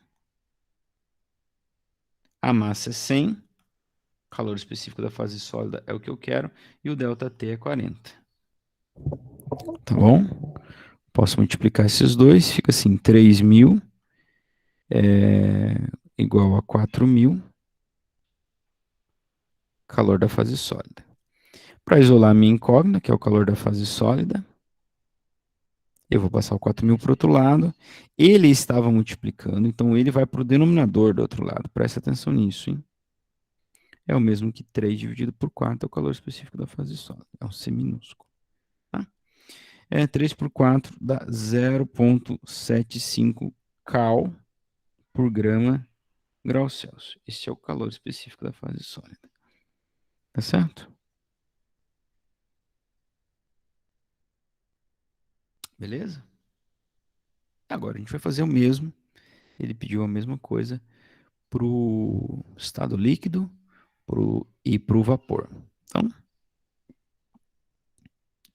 a massa é 100, o calor específico da fase sólida é o que eu quero, e o ΔT é 40. Tá bom? Posso multiplicar esses dois, fica assim, 3.000 é igual a 4.000, calor da fase sólida. Para isolar a minha incógnita, que é o calor da fase sólida, eu vou passar o 4.000 para o outro lado. Ele estava multiplicando, então ele vai para o denominador do outro lado. Presta atenção nisso, hein? É o mesmo que 3 dividido por 4 é o calor específico da fase sólida. É um C minúsculo. Tá? 3 por 4 dá 0,75 cal por grama grau Celsius. Esse é o calor específico da fase sólida. Tá certo? Beleza? Agora a gente vai fazer o mesmo. Ele pediu a mesma coisa para o estado líquido e para o vapor. Então,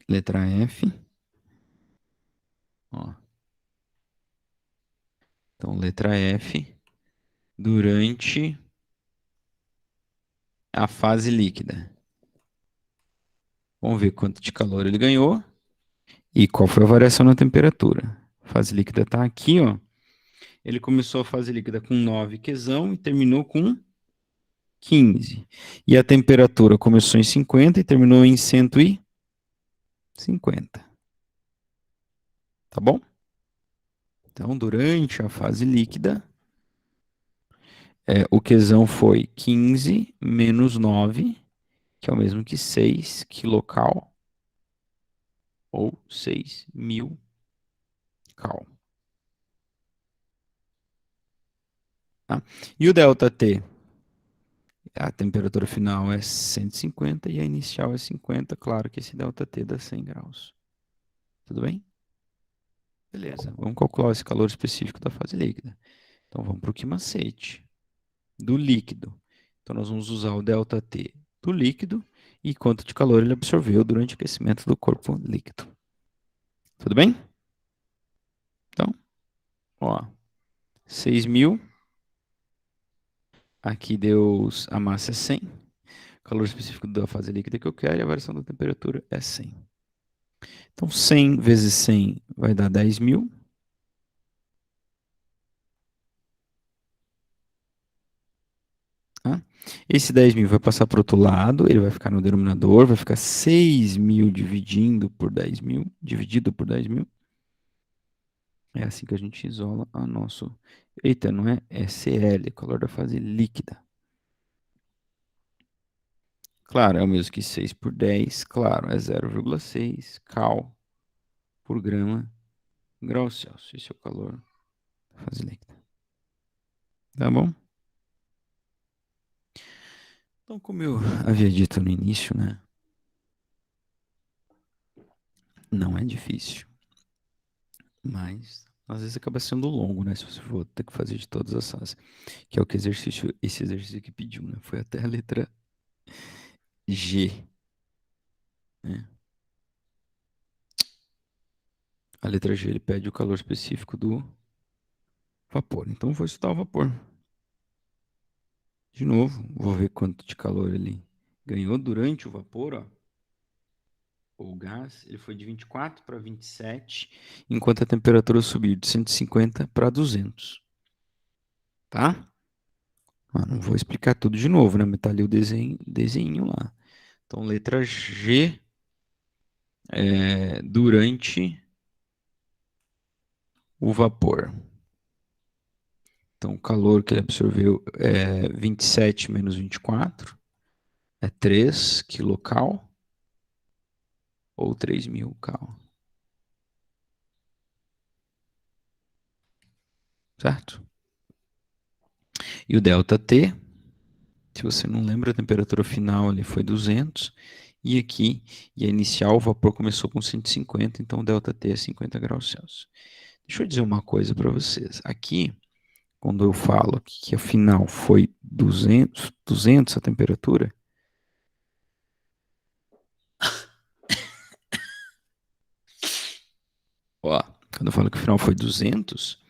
letra F. Ó. Então, letra F, durante a fase líquida. Vamos ver quanto de calor ele ganhou e qual foi a variação na temperatura. A fase líquida está aqui, ó. Ele começou a fase líquida com 9 quesão e terminou com 15. E a temperatura começou em 50 e terminou em 150. Tá bom? Então, durante a fase líquida, o quesão foi 15 menos 9, que é o mesmo que 6 quilocal, ou 6.000 cal. Tá? E o ΔT? A temperatura final é 150 e a inicial é 50. Claro que esse ΔT dá 100 graus. Tudo bem? Beleza. Vamos calcular esse calor específico da fase líquida. Então, vamos para o que macete do líquido. Então, nós vamos usar o ΔT do líquido e quanto de calor ele absorveu durante o aquecimento do corpo líquido. Tudo bem? Então, ó, 6.000. Aqui deu a massa é 100. O calor específico da fase líquida que eu quero e a variação da temperatura é 100. Então, 100 vezes 100 vai dar 10.000. Tá? Esse 10.000 vai passar para o outro lado, ele vai ficar no denominador, vai ficar 6.000 dividindo por 10.000, dividido por 10.000. É assim que a gente isola a nosso... Eita, não é SL, calor da fase líquida. Claro, é o mesmo que 6 por 10, claro, é 0,6 cal por grama grau Celsius. Esse é o calor da fase líquida. Tá bom? Então, como eu havia dito no início, né? Não é difícil, mas às vezes acaba sendo longo, né? Se você for ter que fazer de todas as fases. Que é o que esse exercício que pediu, né? Foi até a letra G, né? A letra G ele pede o calor específico do vapor. Então vou estudar o vapor. De novo, vou ver quanto de calor ele ganhou durante o vapor, ó. O gás, ele foi de 24 para 27, enquanto a temperatura subiu de 150 para 200. Tá? Não vou explicar tudo de novo, né? Mas tá ali o desenho lá. Então, letra G, durante o vapor. Então, o calor que ele absorveu é 27 menos 24, é 3 quilocal ou 3.000 cal. Certo? E o ΔT, se você não lembra, a temperatura final ali foi 200. E aqui, e a inicial, o vapor começou com 150, então o ΔT é 50 graus Celsius. Deixa eu dizer uma coisa para vocês. Aqui, quando eu falo que a final foi 200 a temperatura, ó, quando eu falo que o final foi 200,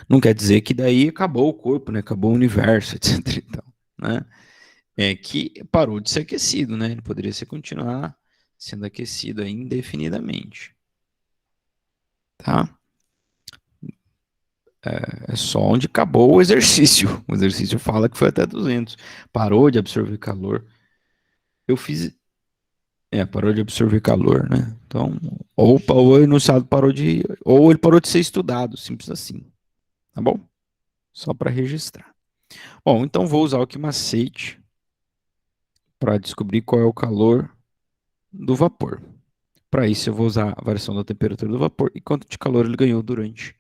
não quer dizer que daí acabou o corpo, né? Acabou o universo, etc. Então, né? É que parou de ser aquecido, né? Ele poderia continuar sendo aquecido aí indefinidamente, tá? É só onde acabou o exercício. O exercício fala que foi até 200. Parou de absorver calor. Eu fiz... parou de absorver calor, né? Então, ou o enunciado parou de... Ou ele parou de ser estudado, simples assim. Tá bom? Só para registrar. Bom, então vou usar o que macete para descobrir qual é o calor do vapor. Para isso, eu vou usar a variação da temperatura do vapor e quanto de calor ele ganhou durante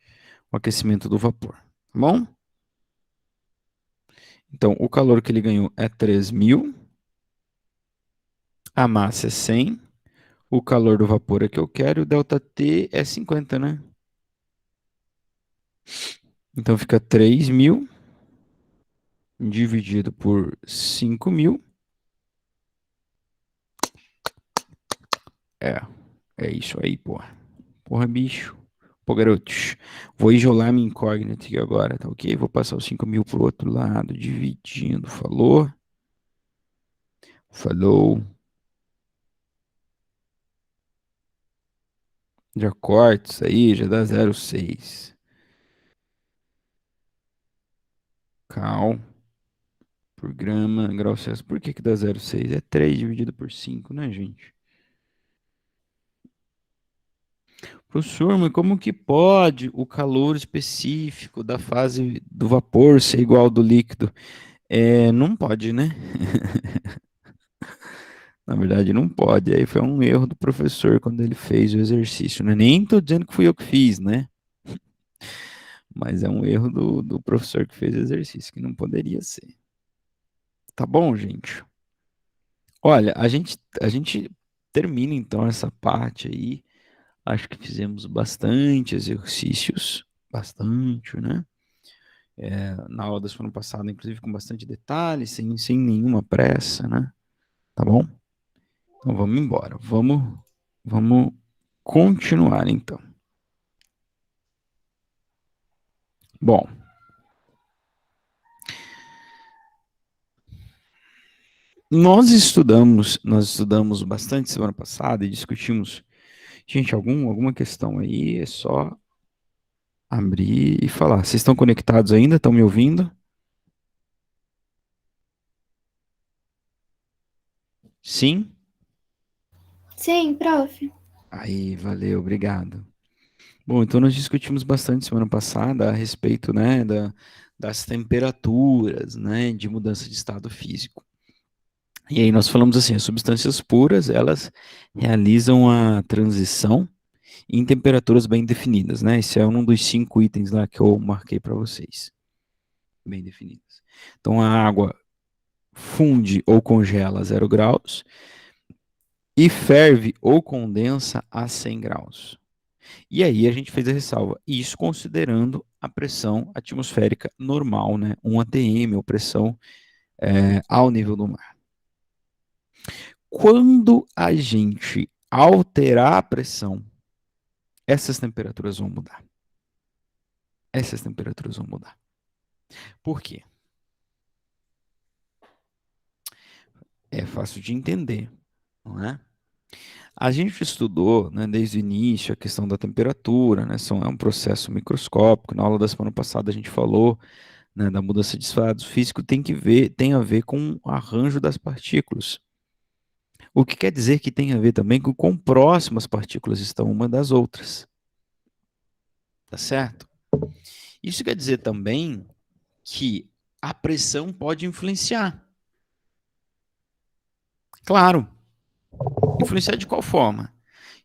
o aquecimento do vapor. Tá bom? Então, o calor que ele ganhou é 3.000. A massa é 100. O calor do vapor é que eu quero. E o ΔT é 50, né? Então, fica 3.000 dividido por 5.000. É, é isso aí, porra. Porra, bicho. Pô, garotos, vou isolar minha incógnita aqui agora, tá ok? Vou passar os 5.000 pro outro lado, dividindo. Falou? Falou. Já corta isso aí, já dá 0,6. Cal por grama, grau Celsius. Por que que dá 0,6? É 3 dividido por 5, né, gente? Professor, mas como que pode o calor específico da fase do vapor ser igual ao do líquido? Não pode, né? Na verdade, não pode. Aí foi um erro do professor quando ele fez o exercício, né? Nem tô dizendo que fui eu que fiz, né? Mas é um erro do professor que fez o exercício, que não poderia ser. Tá bom, gente? Olha, a gente termina então essa parte aí. Acho que fizemos bastante exercícios, bastante, né? Na aula da semana passada, inclusive com bastante detalhes, sem nenhuma pressa, né? Tá bom? Então vamos embora. Vamos continuar então. Bom, nós estudamos bastante semana passada e discutimos. Gente, alguma questão aí é só abrir e falar. Vocês estão conectados ainda? Estão me ouvindo? Sim? Sim, prof. Aí, valeu, obrigado. Bom, então nós discutimos bastante semana passada a respeito, né, das temperaturas, né, de mudança de estado físico. E aí nós falamos assim, as substâncias puras, elas realizam a transição em temperaturas bem definidas, né? Esse é um dos 5 itens lá que eu marquei para vocês, bem definidas. Então a água funde ou congela a 0 graus e ferve ou condensa a 100 graus. E aí a gente fez a ressalva, isso considerando a pressão atmosférica normal, né? 1 atm, ou pressão ao nível do mar. Quando a gente alterar a pressão, essas temperaturas vão mudar. Essas temperaturas vão mudar. Por quê? É fácil de entender, não é? A gente estudou, né, desde o início a questão da temperatura, né? É um processo microscópico. Na aula da semana passada a gente falou, né, da mudança de estado físico tem a ver com o arranjo das partículas. O que quer dizer que tem a ver também com quão próximas as partículas estão uma das outras. Tá certo? Isso quer dizer também que a pressão pode influenciar. Claro, influenciar de qual forma?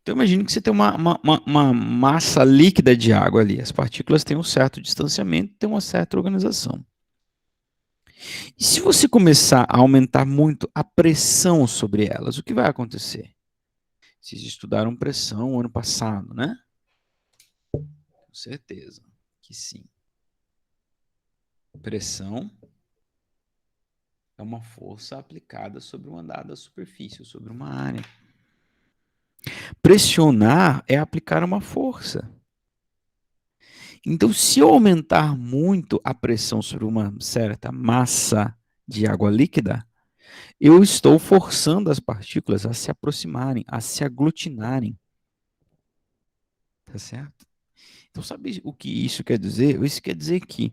Então imagine que você tem uma massa líquida de água ali. As partículas têm um certo distanciamento, têm uma certa organização. E se você começar a aumentar muito a pressão sobre elas, o que vai acontecer? Vocês estudaram pressão ano passado, né? Com certeza que sim. Pressão é uma força aplicada sobre uma dada superfície, sobre uma área. Pressionar é aplicar uma força. Então, se eu aumentar muito a pressão sobre uma certa massa de água líquida, eu estou forçando as partículas a se aproximarem, a se aglutinarem. Tá certo? Então, sabe o que isso quer dizer? Isso quer dizer que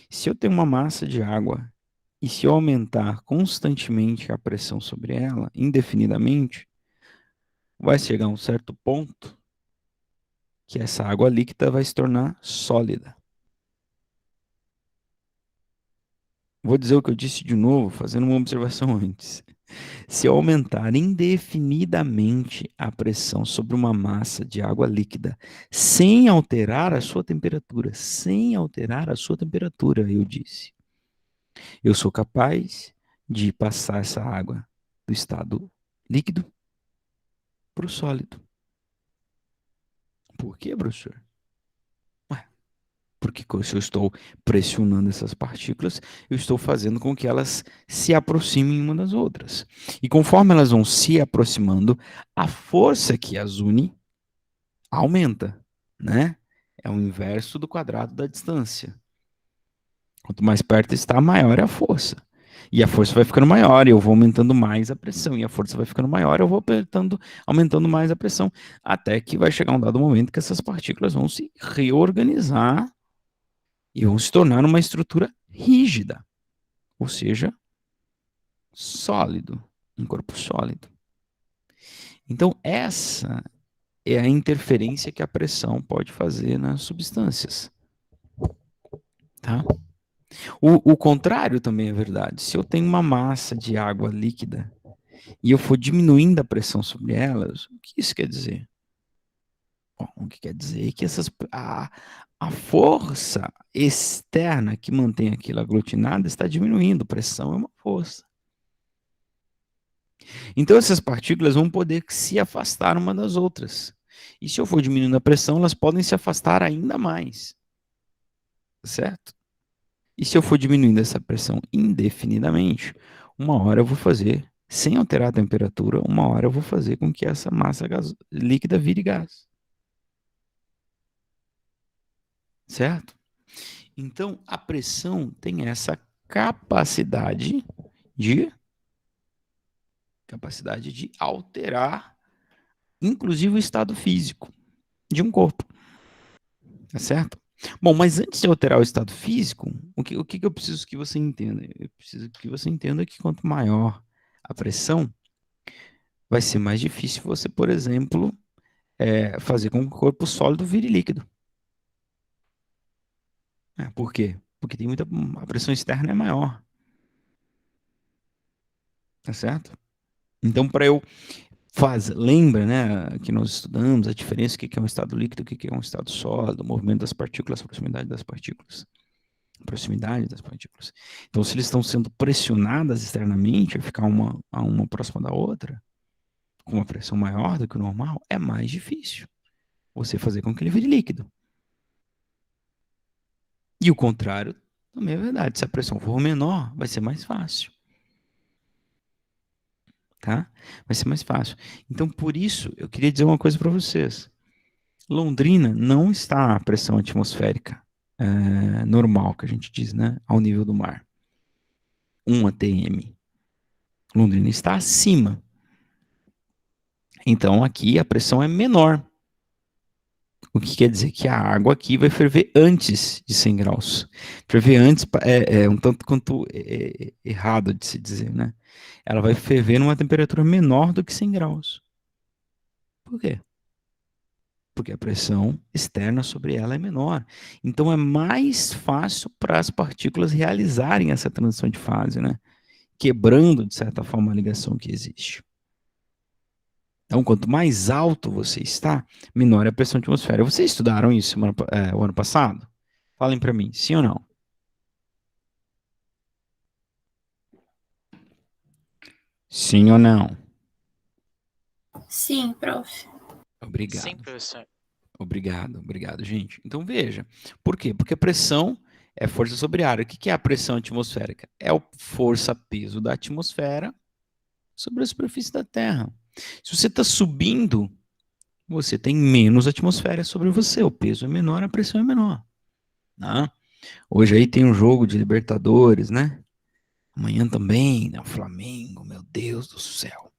se eu tenho uma massa de água e se eu aumentar constantemente a pressão sobre ela, indefinidamente, vai chegar a um certo ponto que essa água líquida vai se tornar sólida. Vou dizer o que eu disse de novo, fazendo uma observação antes. Se eu aumentar indefinidamente a pressão sobre uma massa de água líquida, sem alterar a sua temperatura, eu disse, eu sou capaz de passar essa água do estado líquido para o sólido. Por quê, professor? Porque se eu estou pressionando essas partículas, eu estou fazendo com que elas se aproximem uma das outras. E conforme elas vão se aproximando, a força que as une aumenta, né? É o inverso do quadrado da distância. Quanto mais perto está, maior é a força. E a força vai ficando maior, e eu vou aumentando mais a pressão. E a força vai ficando maior, eu vou aumentando mais a pressão. Até que vai chegar um dado momento que essas partículas vão se reorganizar e vão se tornar uma estrutura rígida. Ou seja, sólido. Um corpo sólido. Então, essa é a interferência que a pressão pode fazer nas substâncias. Tá? O contrário também é verdade. Se eu tenho uma massa de água líquida e eu for diminuindo a pressão sobre elas, o que isso quer dizer? Bom, o que quer dizer é que a força externa que mantém aquilo aglutinado está diminuindo. Pressão é uma força. Então essas partículas vão poder se afastar uma das outras. E se eu for diminuindo a pressão, elas podem se afastar ainda mais. Certo? E se eu for diminuindo essa pressão indefinidamente, uma hora eu vou fazer, sem alterar a temperatura, uma hora eu vou fazer com que essa massa líquida vire gás. Certo? Então, a pressão tem essa capacidade de alterar, inclusive, o estado físico de um corpo. Tá certo? Bom, mas antes de alterar o estado físico, o que eu preciso que você entenda? Eu preciso que você entenda que quanto maior a pressão, vai ser mais difícil você, por exemplo, fazer com que o corpo sólido vire líquido. Por quê? Porque a pressão externa é maior. Tá certo? Então, para eu lembra, né, que nós estudamos a diferença, o que é um estado líquido, o que é um estado sólido, o movimento das partículas, a proximidade das partículas. Então, se eles estão sendo pressionadas externamente, ficar uma próxima da outra, com uma pressão maior do que o normal, é mais difícil você fazer com que ele vire líquido. E o contrário também é verdade. Se a pressão for menor, vai ser mais fácil. Tá? Vai ser mais fácil. Então, por isso, eu queria dizer uma coisa para vocês. Londrina não está a pressão atmosférica normal, que a gente diz, né? Ao nível do mar. 1 atm. Londrina está acima. Então, aqui a pressão é menor. O que quer dizer que a água aqui vai ferver antes de 100 graus. Ferver antes é um tanto quanto errado de se dizer, né? Ela vai ferver numa temperatura menor do que 100 graus. Por quê? Porque a pressão externa sobre ela é menor. Então é mais fácil para as partículas realizarem essa transição de fase, né? Quebrando, de certa forma, a ligação que existe. Então, quanto mais alto você está, menor é a pressão atmosférica. Vocês estudaram isso o ano passado? Falem para mim, sim ou não? Sim ou não? Sim, prof. Obrigado. Sim, professor. Obrigado, gente. Então veja, por quê? Porque a pressão é força sobre ar. O que é a pressão atmosférica? É a força-peso da atmosfera sobre a superfície da Terra. Se você está subindo, você tem menos atmosfera sobre você. O peso é menor, a pressão é menor. Tá? Hoje aí tem um jogo de Libertadores, né? Amanhã também, né? O Flamengo, meu Deus do céu.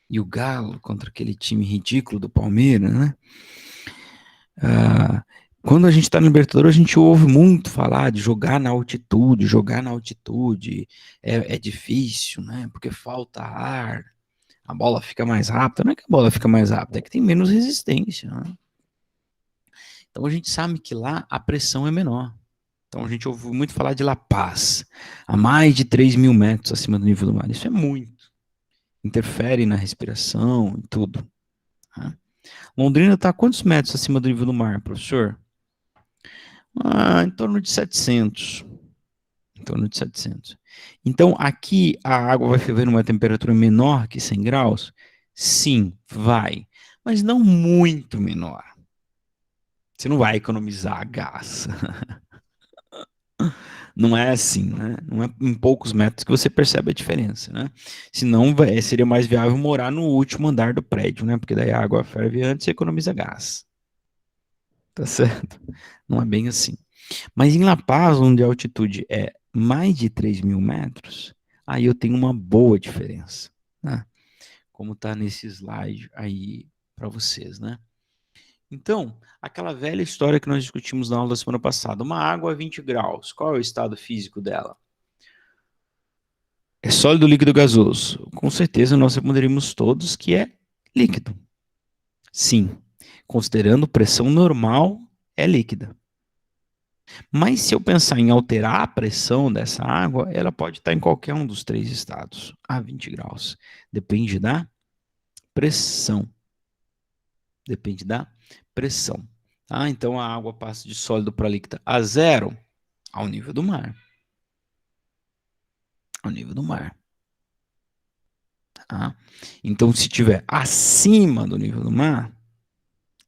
E o Galo contra aquele time ridículo do Palmeiras, né? Quando a gente está no Libertadores, a gente ouve muito falar de jogar na altitude, é difícil, né? Porque falta ar, a bola fica mais rápida. Não é que a bola fica mais rápida, é que tem menos resistência, né? Então a gente sabe que lá a pressão é menor. Então a gente ouve muito falar de La Paz, a mais de 3.000 metros acima do nível do mar. Isso é muito. Interfere na respiração e tudo. Tá? Londrina está a quantos metros acima do nível do mar, professor? Em torno de 700. Em torno de 700. Então, aqui a água vai ferver numa temperatura menor que 100 graus? Sim, vai. Mas não muito menor. Você não vai economizar gás. Não é assim, né? Não é em poucos metros que você percebe a diferença, né? Senão seria mais viável morar no último andar do prédio, né? Porque daí a água ferve antes e economiza gás. Tá certo? Não é bem assim. Mas em La Paz, onde a altitude é mais de 3.000 metros, aí eu tenho uma boa diferença, né? Como está nesse slide aí para vocês, né? Então, aquela velha história que nós discutimos na aula da semana passada, uma água a 20 graus, qual é o estado físico dela? É sólido, líquido, gasoso? Com certeza nós responderíamos todos que é líquido. Sim, considerando pressão normal, é líquida. Mas se eu pensar em alterar a pressão dessa água, ela pode estar em qualquer um dos três estados, a 20 graus. Depende da pressão. Depende da pressão. Tá? Então a água passa de sólido para líquida a zero, ao nível do mar. Ao nível do mar. Tá? Então, se estiver acima do nível do mar,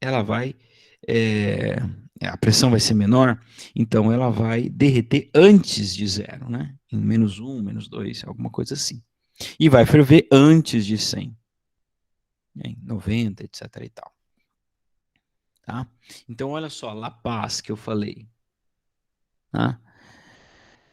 ela vai. A pressão vai ser menor, então ela vai derreter antes de zero, né? Em -1, -2, alguma coisa assim. E vai ferver antes de 100, em 90, etc. e tal. Tá? Então, olha só, La Paz que eu falei. Tá?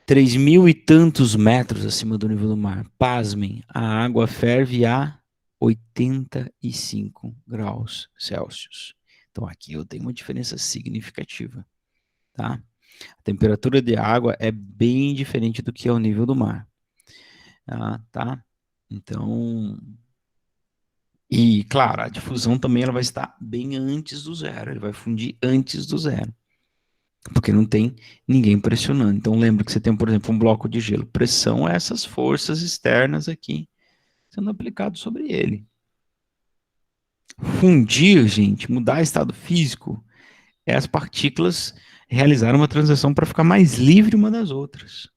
3.000 e tantos metros acima do nível do mar. Pasmem, a água ferve a 85 graus Celsius. Então aqui eu tenho uma diferença significativa, tá? A temperatura de água é bem diferente do que é o nível do mar, tá? Então, e claro, a difusão também ela vai estar bem antes do zero, ele vai fundir antes do zero. Porque não tem ninguém pressionando. Então, lembra que você tem, por exemplo, um bloco de gelo. Pressão é essas forças externas aqui sendo aplicado sobre ele. Fundir, gente, mudar estado físico, é as partículas realizarem uma transação para ficar mais livre uma das outras.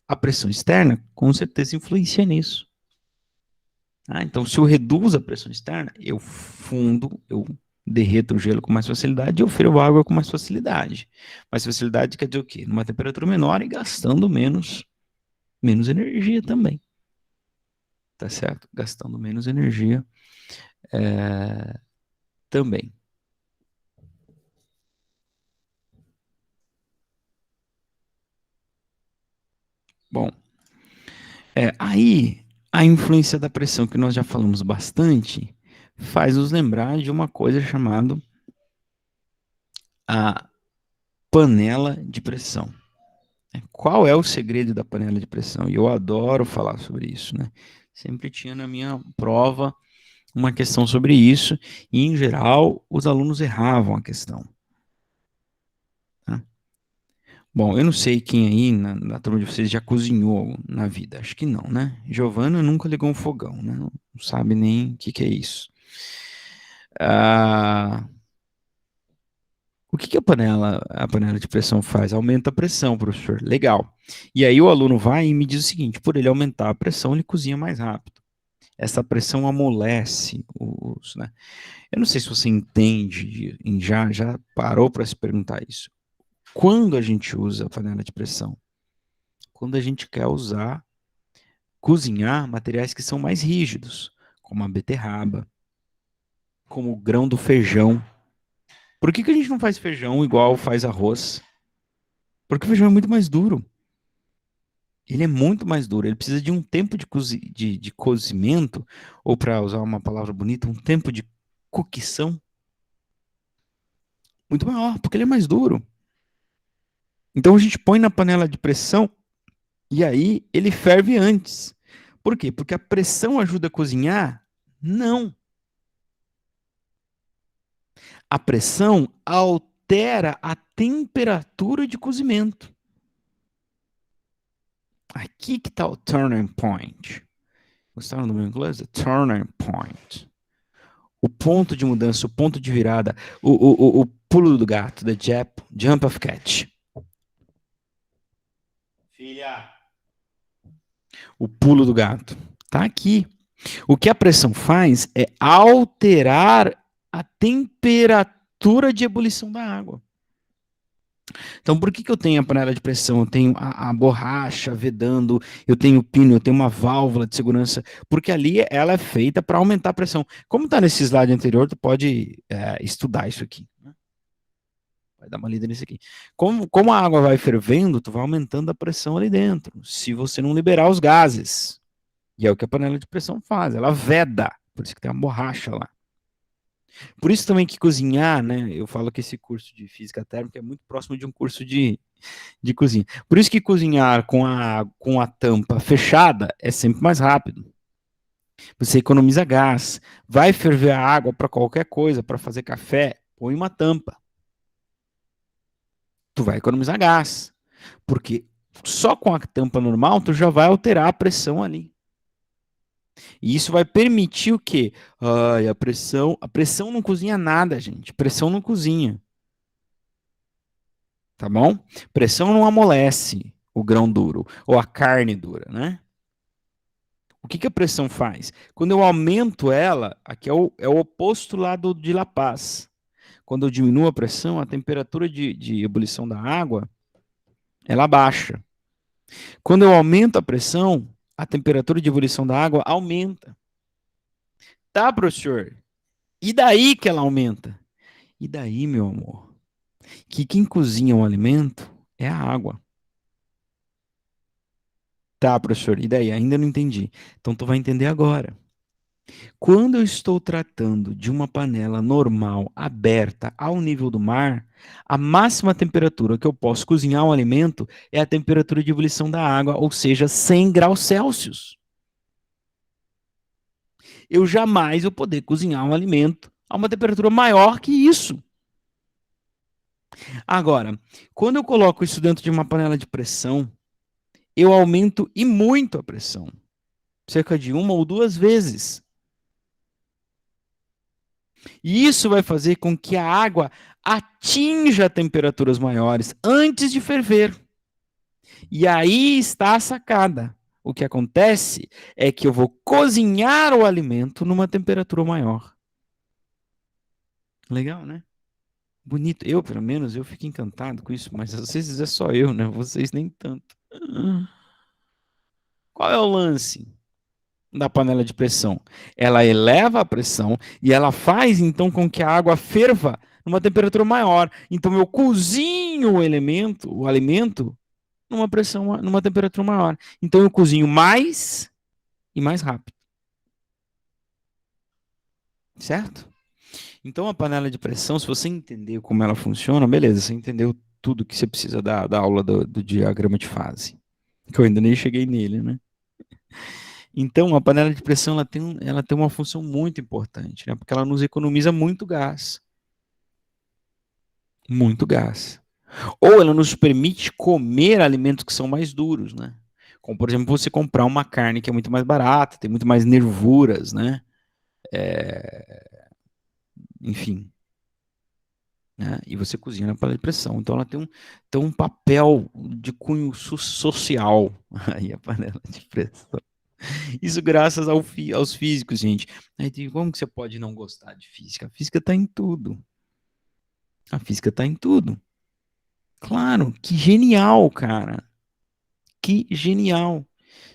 A pressão externa, com certeza, influencia nisso. Então, se eu reduzo a pressão externa, eu fundo, eu derreto o gelo com mais facilidade e eu fervo água com mais facilidade. Mais facilidade quer dizer o quê? Numa temperatura menor e gastando menos energia também. Tá certo? Gastando menos energia também. Bom, aí a influência da pressão, que nós já falamos bastante, faz nos lembrar de uma coisa chamada a panela de pressão. Qual é o segredo da panela de pressão? E eu adoro falar sobre isso, né? Sempre tinha na minha prova uma questão sobre isso, e em geral os alunos erravam a questão. Tá? Bom, eu não sei quem aí na turma de vocês já cozinhou na vida, acho que não, né? Giovana nunca ligou um fogão, né? Não sabe nem o que é isso. O que a panela de pressão faz? Aumenta a pressão, professor. Legal. E aí o aluno vai e me diz o seguinte: por ele aumentar a pressão, ele cozinha mais rápido. Essa pressão amolece os, né? Eu não sei se você entende, já parou para se perguntar isso. Quando a gente usa a panela de pressão? Quando a gente quer cozinhar materiais que são mais rígidos, como a beterraba, como o grão do feijão. Por que a gente não faz feijão igual faz arroz? Porque o feijão é muito mais duro. Ele é muito mais duro. Ele precisa de um tempo de cozimento, ou para usar uma palavra bonita, um tempo de cocção muito maior, porque ele é mais duro. Então a gente põe na panela de pressão e aí ele ferve antes. Por quê? Porque a pressão ajuda a cozinhar? Não. A pressão altera a temperatura de cozimento. Aqui que está o turning point. Gostaram do meu inglês? The turning point. O ponto de mudança, o ponto de virada, o pulo do gato, the jump of catch. Filha. O pulo do gato. Está aqui. O que a pressão faz é alterar a temperatura de ebulição da água. Então, por que eu tenho a panela de pressão? Eu tenho a borracha vedando, eu tenho o pino, eu tenho uma válvula de segurança, porque ali ela é feita para aumentar a pressão. Como está nesse slide anterior, tu pode estudar isso aqui. Vai dar uma lida nisso aqui. Como a água vai fervendo, tu vai aumentando a pressão ali dentro, se você não liberar os gases. E é o que a panela de pressão faz, ela veda, por isso que tem uma borracha lá. Por isso também que cozinhar, né, eu falo que esse curso de física térmica é muito próximo de um curso de cozinha. Por isso que cozinhar com a tampa fechada é sempre mais rápido. Você economiza gás. Vai ferver a água para qualquer coisa, para fazer café, põe uma tampa. Tu vai economizar gás. Porque só com a tampa normal, tu já vai alterar a pressão ali. E isso vai permitir o quê? Ai, a pressão não cozinha nada, gente. Pressão não cozinha. Tá bom? Pressão não amolece o grão duro ou a carne dura, né? O que a pressão faz? Quando eu aumento ela, aqui é o oposto lá de La Paz. Quando eu diminuo a pressão, a temperatura de ebulição da água, ela baixa. Quando eu aumento a pressão, a temperatura de ebulição da água aumenta. Tá, professor? E daí que ela aumenta? E daí, meu amor, que quem cozinha o alimento é a água. Tá, professor, e daí? Ainda não entendi. Então tu vai entender agora. Quando eu estou tratando de uma panela normal, aberta ao nível do mar, a máxima temperatura que eu posso cozinhar um alimento é a temperatura de ebulição da água, ou seja, 100 graus Celsius. Eu jamais vou poder cozinhar um alimento a uma temperatura maior que isso. Agora, quando eu coloco isso dentro de uma panela de pressão, eu aumento e muito a pressão, cerca de 1 ou 2 vezes. E isso vai fazer com que a água atinja temperaturas maiores antes de ferver. E aí está a sacada. O que acontece é que eu vou cozinhar o alimento numa temperatura maior. Legal, né? Bonito. Eu, pelo menos, eu fico encantado com isso, mas às vezes é só eu, né? Vocês nem tanto. Qual é o lance da panela de pressão? Ela eleva a pressão e ela faz então com que a água ferva numa temperatura maior. Então eu cozinho o alimento numa temperatura maior. Então eu cozinho mais e mais rápido. Certo? Então a panela de pressão, se você entender como ela funciona, beleza, você entendeu tudo que você precisa da aula do diagrama de fase. Que eu ainda nem cheguei nele, né? Então, a panela de pressão ela tem uma função muito importante, né? Porque ela nos economiza muito gás. Muito gás. Ou ela nos permite comer alimentos que são mais duros, né? Como, por exemplo, você comprar uma carne que é muito mais barata, tem muito mais nervuras, né? Enfim. Né? E você cozinha na panela de pressão. Então, ela tem um papel de cunho social. Aí, a panela de pressão. Isso graças aos físicos, gente. Aí, como que você pode não gostar de física? A física está em tudo. A física está em tudo. Claro, que genial, cara. Que genial.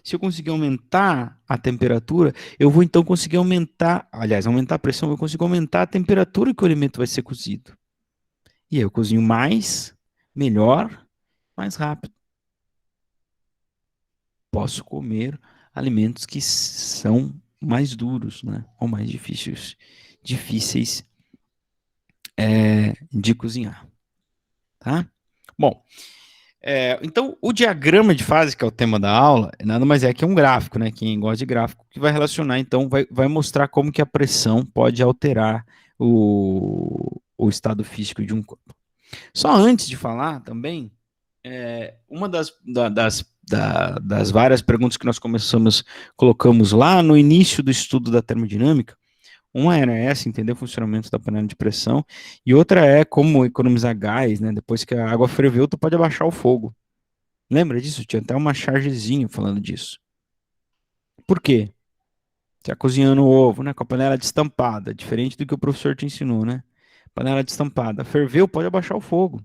Se eu conseguir aumentar a temperatura, eu vou então conseguir aumentar a pressão, eu consigo aumentar a temperatura que o alimento vai ser cozido. E aí eu cozinho mais, melhor, mais rápido. Posso comer alimentos que são mais duros, né? Ou mais difíceis de cozinhar, tá? Bom, então o diagrama de fase, que é o tema da aula, nada mais é que um gráfico, né? Quem gosta de gráfico, que vai relacionar, então, vai mostrar como que a pressão pode alterar o estado físico de um corpo. Só antes de falar também, uma das várias perguntas que nós colocamos lá no início do estudo da termodinâmica, uma era essa, entender o funcionamento da panela de pressão, e outra é como economizar gás, né? Depois que a água ferveu, tu pode abaixar o fogo. Lembra disso? Tinha até uma chargezinha falando disso. Por quê? Você tá cozinhando o ovo, né? Com a panela destampada, diferente do que o professor te ensinou, né? Panela destampada. Ferveu, pode abaixar o fogo.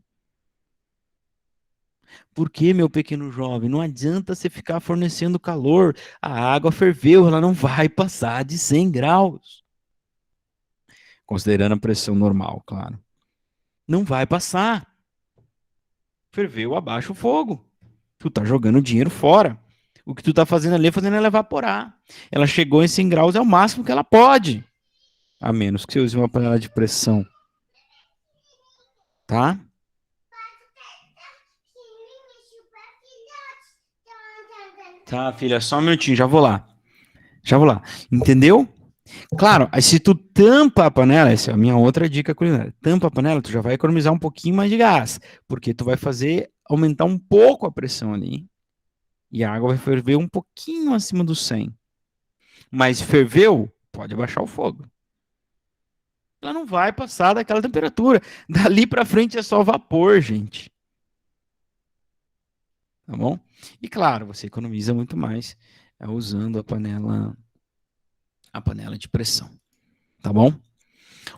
Por que, meu pequeno jovem? Não adianta você ficar fornecendo calor. A água ferveu, ela não vai passar de 100 graus. Considerando a pressão normal, claro. Não vai passar. Ferveu, abaixa o fogo. Tu tá jogando dinheiro fora. O que tu tá fazendo ali é fazendo ela evaporar. Ela chegou em 100 graus, é o máximo que ela pode. A menos que você use uma panela de pressão, tá? Tá, filha, só um minutinho, já vou lá. Já vou lá. Entendeu? Claro, aí se tu tampa a panela, essa é a minha outra dica culinária. Tampa a panela, tu já vai economizar um pouquinho mais de gás, porque tu vai fazer aumentar um pouco a pressão ali, e a água vai ferver um pouquinho acima do 100. Mas ferveu, pode abaixar o fogo. Ela não vai passar daquela temperatura. Dali para frente é só vapor, gente. Tá bom? E claro, você economiza muito mais usando a panela de pressão. Tá bom?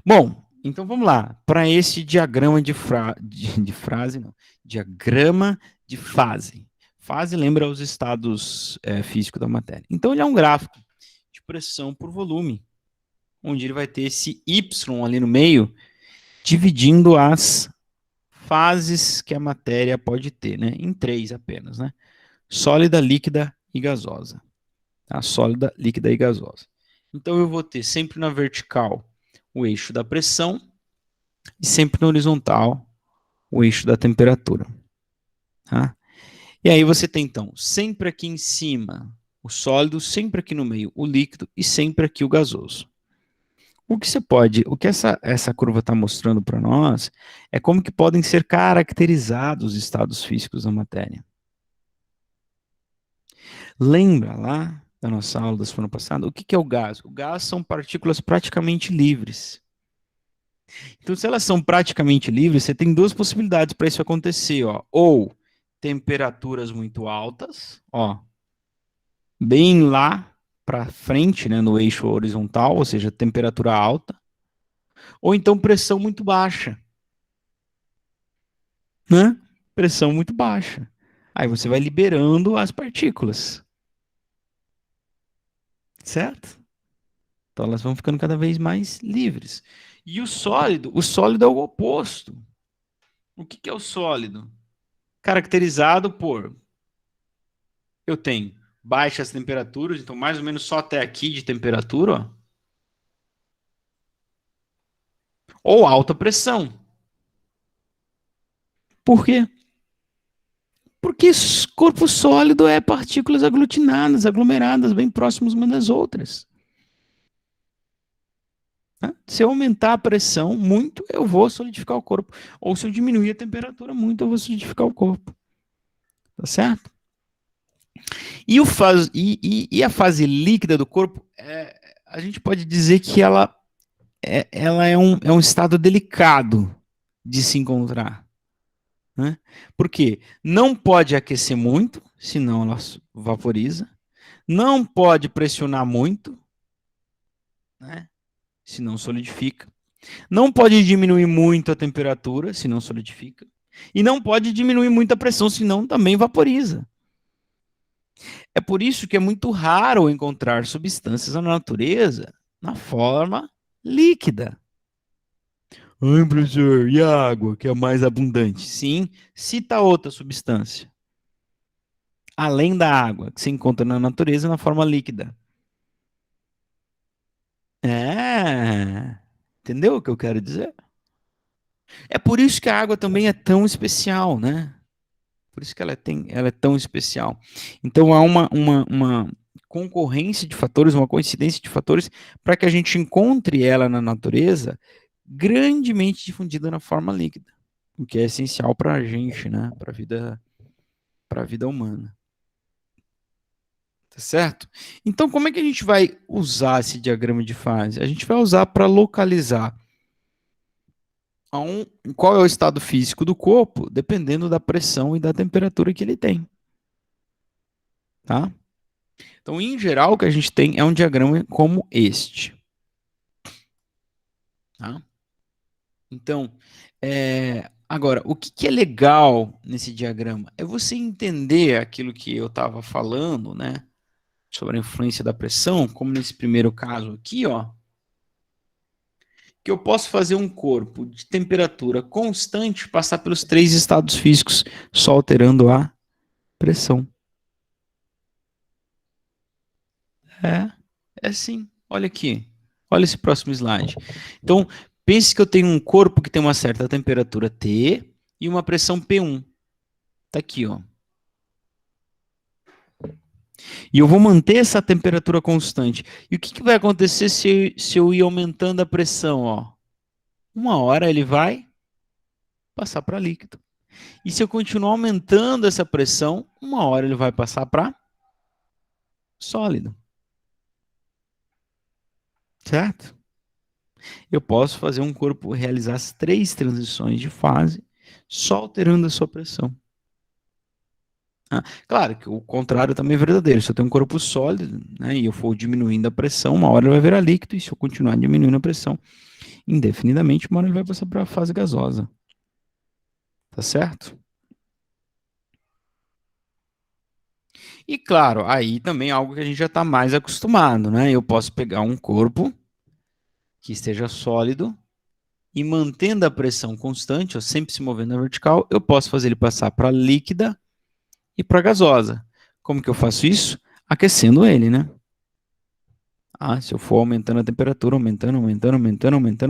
Bom, então vamos lá. Para esse diagrama de frase, não. Diagrama de fase. Fase lembra os estados físicos da matéria. Então ele é um gráfico de pressão por volume, onde ele vai ter esse Y ali no meio, dividindo as fases que a matéria pode ter, né? Em 3 apenas, né? Sólida, líquida e gasosa. Tá? Sólida, líquida e gasosa. Então eu vou ter sempre na vertical o eixo da pressão e sempre na horizontal o eixo da temperatura. Tá? E aí você tem então sempre aqui em cima o sólido, sempre aqui no meio o líquido e sempre aqui o gasoso. O que essa curva está mostrando para nós é como que podem ser caracterizados os estados físicos da matéria. Lembra lá da nossa aula da semana passada? O que é o gás? O gás são partículas praticamente livres. Então, se elas são praticamente livres, você tem duas possibilidades para isso acontecer, ó. Ou temperaturas muito altas, ó, bem lá para frente, né, no eixo horizontal, ou seja, temperatura alta, ou então pressão muito baixa, né? Pressão muito baixa. Aí você vai liberando as partículas, certo? Então elas vão ficando cada vez mais livres. E o sólido é o oposto. O que é o sólido? Caracterizado por eu tenho baixas temperaturas, então mais ou menos só até aqui de temperatura, ó, ou alta pressão. Por quê? Porque corpo sólido é partículas aglutinadas, aglomeradas, bem próximas umas das outras. Tá? Se eu aumentar a pressão muito, eu vou solidificar o corpo. Ou se eu diminuir a temperatura muito, eu vou solidificar o corpo. Tá certo? E a fase líquida do corpo, a gente pode dizer que ela é um estado delicado de se encontrar. Né? Porque não pode aquecer muito, senão ela vaporiza. Não pode pressionar muito, né? Senão solidifica. Não pode diminuir muito a temperatura, senão solidifica. E não pode diminuir muito a pressão, senão também vaporiza. É por isso que é muito raro encontrar substâncias na natureza na forma líquida. Ai, professor, e a água, que é a mais abundante? Sim, cita outra substância. Além da água, que se encontra na natureza na forma líquida. Entendeu o que eu quero dizer? É por isso que a água também é tão especial, né? Por isso que ela é tão especial. Então há uma concorrência de fatores, uma coincidência de fatores para que a gente encontre ela na natureza grandemente difundida na forma líquida, o que é essencial para a gente, né? Para a vida humana. Tá certo? Então, como é que a gente vai usar esse diagrama de fase? A gente vai usar para localizar qual é o estado físico do corpo, dependendo da pressão e da temperatura que ele tem. Tá? Então, em geral, o que a gente tem é um diagrama como este. Tá? Então, agora, o que é legal nesse diagrama? É você entender aquilo que eu estava falando, né? Sobre a influência da pressão, como nesse primeiro caso aqui, ó. que eu posso fazer um corpo de temperatura constante passar pelos 3 estados físicos, só alterando a pressão. É sim. Olha aqui. Olha esse próximo slide. Então, pense que eu tenho um corpo que tem uma certa temperatura T e uma pressão P1. Tá aqui, ó. E eu vou manter essa temperatura constante. E o que vai acontecer se eu ir aumentando a pressão, ó? Uma hora ele vai passar para líquido. E se eu continuar aumentando essa pressão, uma hora ele vai passar para sólido. Certo? Eu posso fazer um corpo realizar as 3 transições de fase só alterando a sua pressão. Claro que o contrário também é verdadeiro. Se eu tenho um corpo sólido, né, e eu for diminuindo a pressão, uma hora ele vai virar líquido, e se eu continuar diminuindo a pressão indefinidamente, uma hora ele vai passar para a fase gasosa. Tá certo? E claro, aí também é algo que a gente já está mais acostumado, né? Eu posso pegar um corpo que esteja sólido e mantendo a pressão constante, ó, sempre se movendo na vertical, eu posso fazer ele passar para líquida e para gasosa. Como que eu faço isso? Aquecendo ele, né? Se eu for aumentando a temperatura, aumentando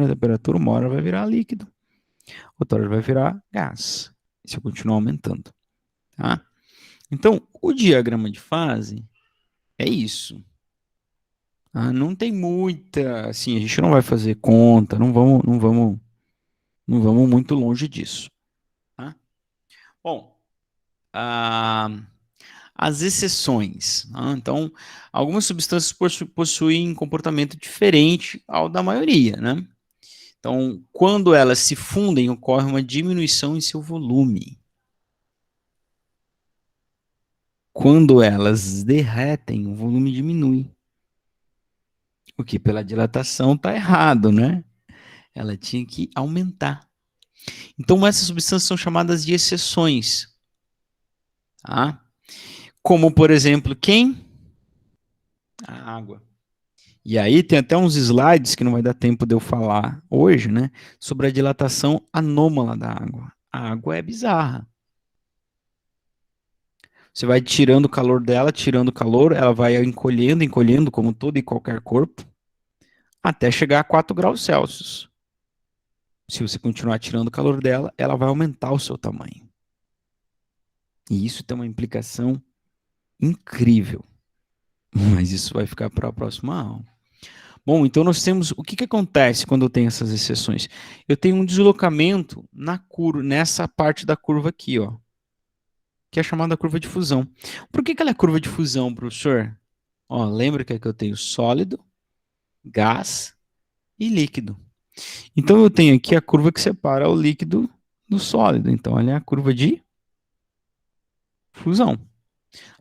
a temperatura, uma hora vai virar líquido, outra hora vai virar gás, se eu continuar aumentando. Tá? Então, o diagrama de fase é isso. Não tem muita, assim, a gente não vai fazer conta, não vamos muito longe disso. Tá? Bom, as exceções. Então, algumas substâncias possuem comportamento diferente ao da maioria, né? Então, quando elas se fundem, ocorre uma diminuição em seu volume. Quando elas derretem, o volume diminui. O que pela dilatação está errado, né? Ela tinha que aumentar. Então, essas substâncias são chamadas de exceções. Tá? Como, por exemplo, quem? A água. E aí tem até uns slides que não vai dar tempo de eu falar hoje, né? Sobre a dilatação anômala da água. A água é bizarra. Você vai tirando o calor dela, tirando o calor, ela vai encolhendo, como todo e qualquer corpo, até chegar a 4 graus Celsius. Se você continuar tirando o calor dela, ela vai aumentar o seu tamanho. E isso tem uma implicação incrível. Mas isso vai ficar para a próxima aula. Bom, então nós temos. O que acontece quando eu tenho essas exceções? Eu tenho um deslocamento nessa parte da curva aqui, ó, que é chamada curva de fusão. Por que ela é curva de fusão, professor? Ó, lembra que eu tenho sólido, gás e líquido. Então eu tenho aqui a curva que separa o líquido do sólido. Então ela é a curva de fusão.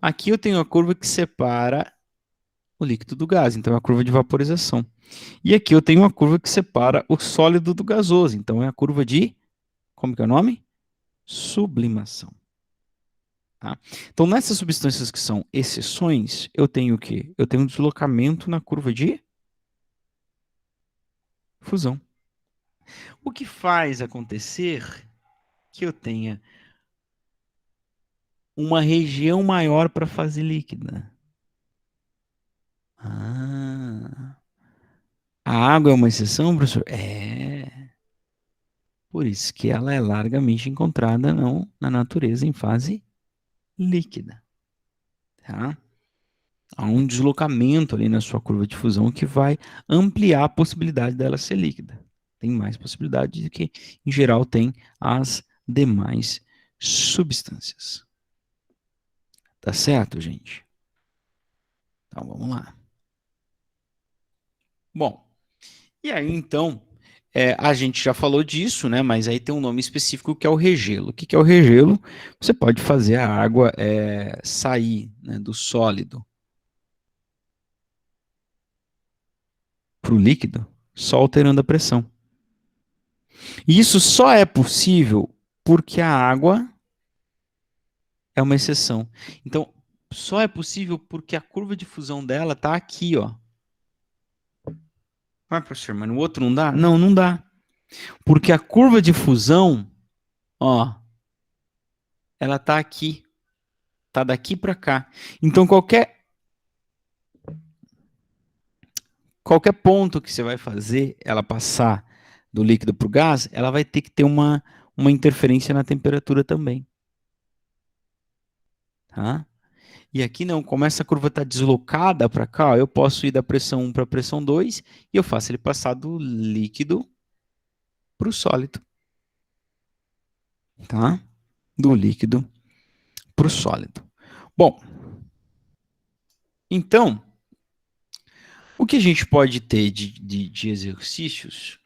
Aqui eu tenho a curva que separa o líquido do gás, então é a curva de vaporização. E aqui eu tenho uma curva que separa o sólido do gasoso, então é a curva de, como que é o nome? Sublimação. Tá? Então nessas substâncias que são exceções, eu tenho o quê? Eu tenho um deslocamento na curva de fusão. O que faz acontecer que eu tenha uma região maior para fase líquida. A água é uma exceção, professor? É. Por isso que ela é largamente encontrada na natureza em fase líquida. Tá? Há um deslocamento ali na sua curva de fusão que vai ampliar a possibilidade dela ser líquida. Tem mais possibilidade do que, em geral, tem as demais substâncias. Tá certo, gente? Então, vamos lá. Bom, e aí, então, a gente já falou disso, né? Mas aí tem um nome específico que é o regelo. O que é o regelo? Você pode fazer a água sair, né, do sólido para o líquido só alterando a pressão. E isso só é possível porque a água é uma exceção. Então, só é possível porque a curva de fusão dela está aqui, ó. Mas, professor, mas no outro não dá? Não, não dá. Porque a curva de fusão, ó, ela tá aqui. Tá daqui para cá. Então, qualquer ponto que você vai fazer ela passar do líquido para o gás, ela vai ter que ter uma interferência na temperatura também. Tá? E aqui não, como essa curva está deslocada para cá, ó, eu posso ir da pressão 1 para a pressão 2 e eu faço ele passar do líquido para o sólido. Tá? Do líquido para o sólido. Bom, então, o que a gente pode ter de exercícios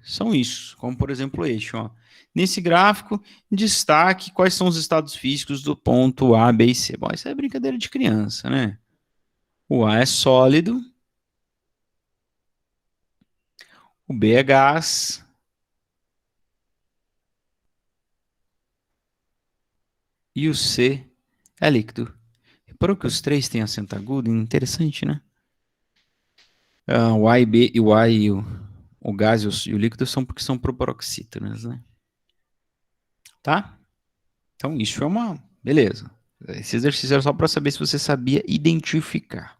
são isso, como por exemplo este. Ó. Nesse gráfico, destaque quais são os estados físicos do ponto A, B e C. Bom, isso é brincadeira de criança, né? O A é sólido, o B é gás, e o C é líquido. Reparou que os três têm acento agudo? Interessante, né? O A e B, e o A e o gás e o líquido são porque são proparoxítonas, né? Tá? Então, isso é uma... Beleza. Esse exercício era só para saber se você sabia identificar.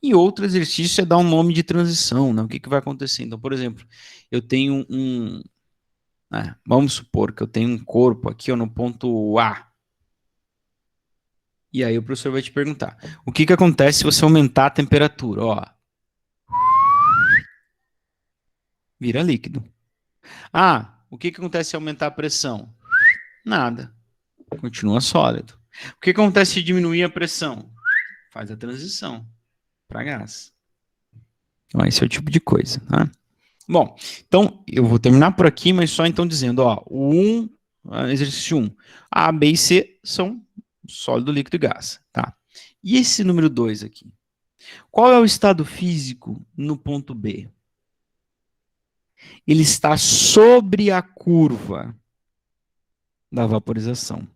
E outro exercício é dar um nome de transição, né? O que vai acontecer? Então, por exemplo, eu tenho vamos supor que eu tenho um corpo aqui ó, no ponto A. E aí o professor vai te perguntar, o que acontece se você aumentar a temperatura? Ó, vira líquido. O que acontece se aumentar a pressão? Nada. Continua sólido. O que acontece se diminuir a pressão? Faz a transição para gás. Então, esse é o tipo de coisa, tá? Bom, então eu vou terminar por aqui, mas só então dizendo, ó, exercício 1, A, B e C são sólido, líquido e gás, tá? E esse número 2 aqui? Qual é o estado físico no ponto B? Ele está sobre a curva da vaporização.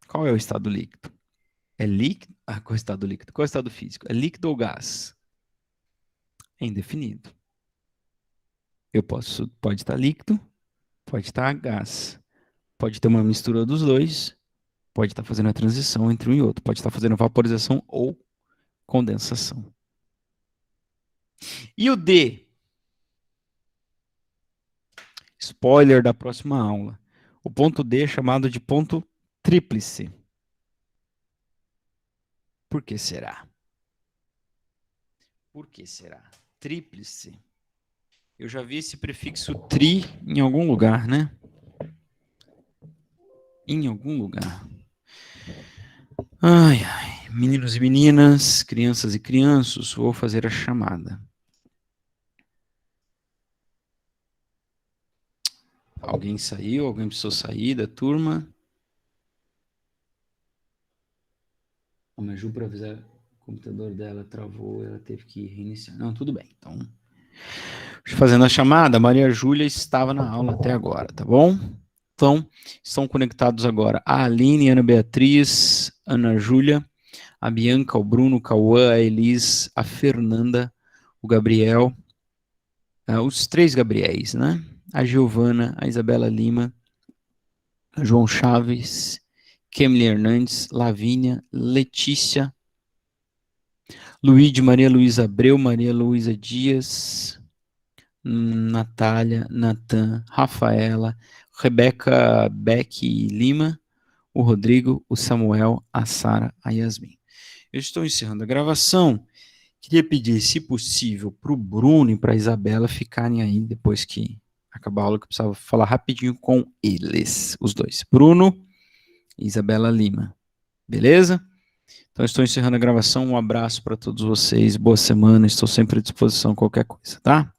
Qual é o estado líquido? É líquido? Qual é o estado líquido? Qual é o estado físico? É líquido ou gás? É indefinido. Pode estar líquido, pode estar gás. Pode ter uma mistura dos dois, pode estar fazendo a transição entre um e outro, pode estar fazendo vaporização ou condensação. E o D? Spoiler da próxima aula. O ponto D é chamado de ponto tríplice. Por que será? Por que será? Tríplice. Eu já vi esse prefixo tri em algum lugar, né? Em algum lugar. Ai, ai. Meninos e meninas, crianças e crianças, vou fazer a chamada. Alguém saiu? Alguém precisou sair da turma? A Maju, para avisar, o computador dela travou, ela teve que reiniciar. Não, tudo bem. Então, fazendo a chamada, a Maria Júlia estava na aula até agora, tá bom? Então, estão conectados agora a Aline, a Ana Beatriz, Ana Júlia, a Bianca, o Bruno, o Cauã, a Elis, a Fernanda, o Gabriel, os três Gabriéis, né? A Giovana, a Isabela Lima, a João Chaves, Kemily Hernandes, Lavínia, Letícia, Luíde, Maria Luísa Abreu, Maria Luísa Dias, Natália, Natan, Rafaela, Rebeca Beck Lima, o Rodrigo, o Samuel, a Sara, a Yasmin. Eu estou encerrando a gravação. Queria pedir, se possível, para o Bruno e para a Isabela ficarem aí depois que acabar a aula, que eu precisava falar rapidinho com eles, os dois. Bruno e Isabela Lima. Beleza? Então, estou encerrando a gravação. Um abraço para todos vocês. Boa semana. Estou sempre à disposição qualquer coisa, tá?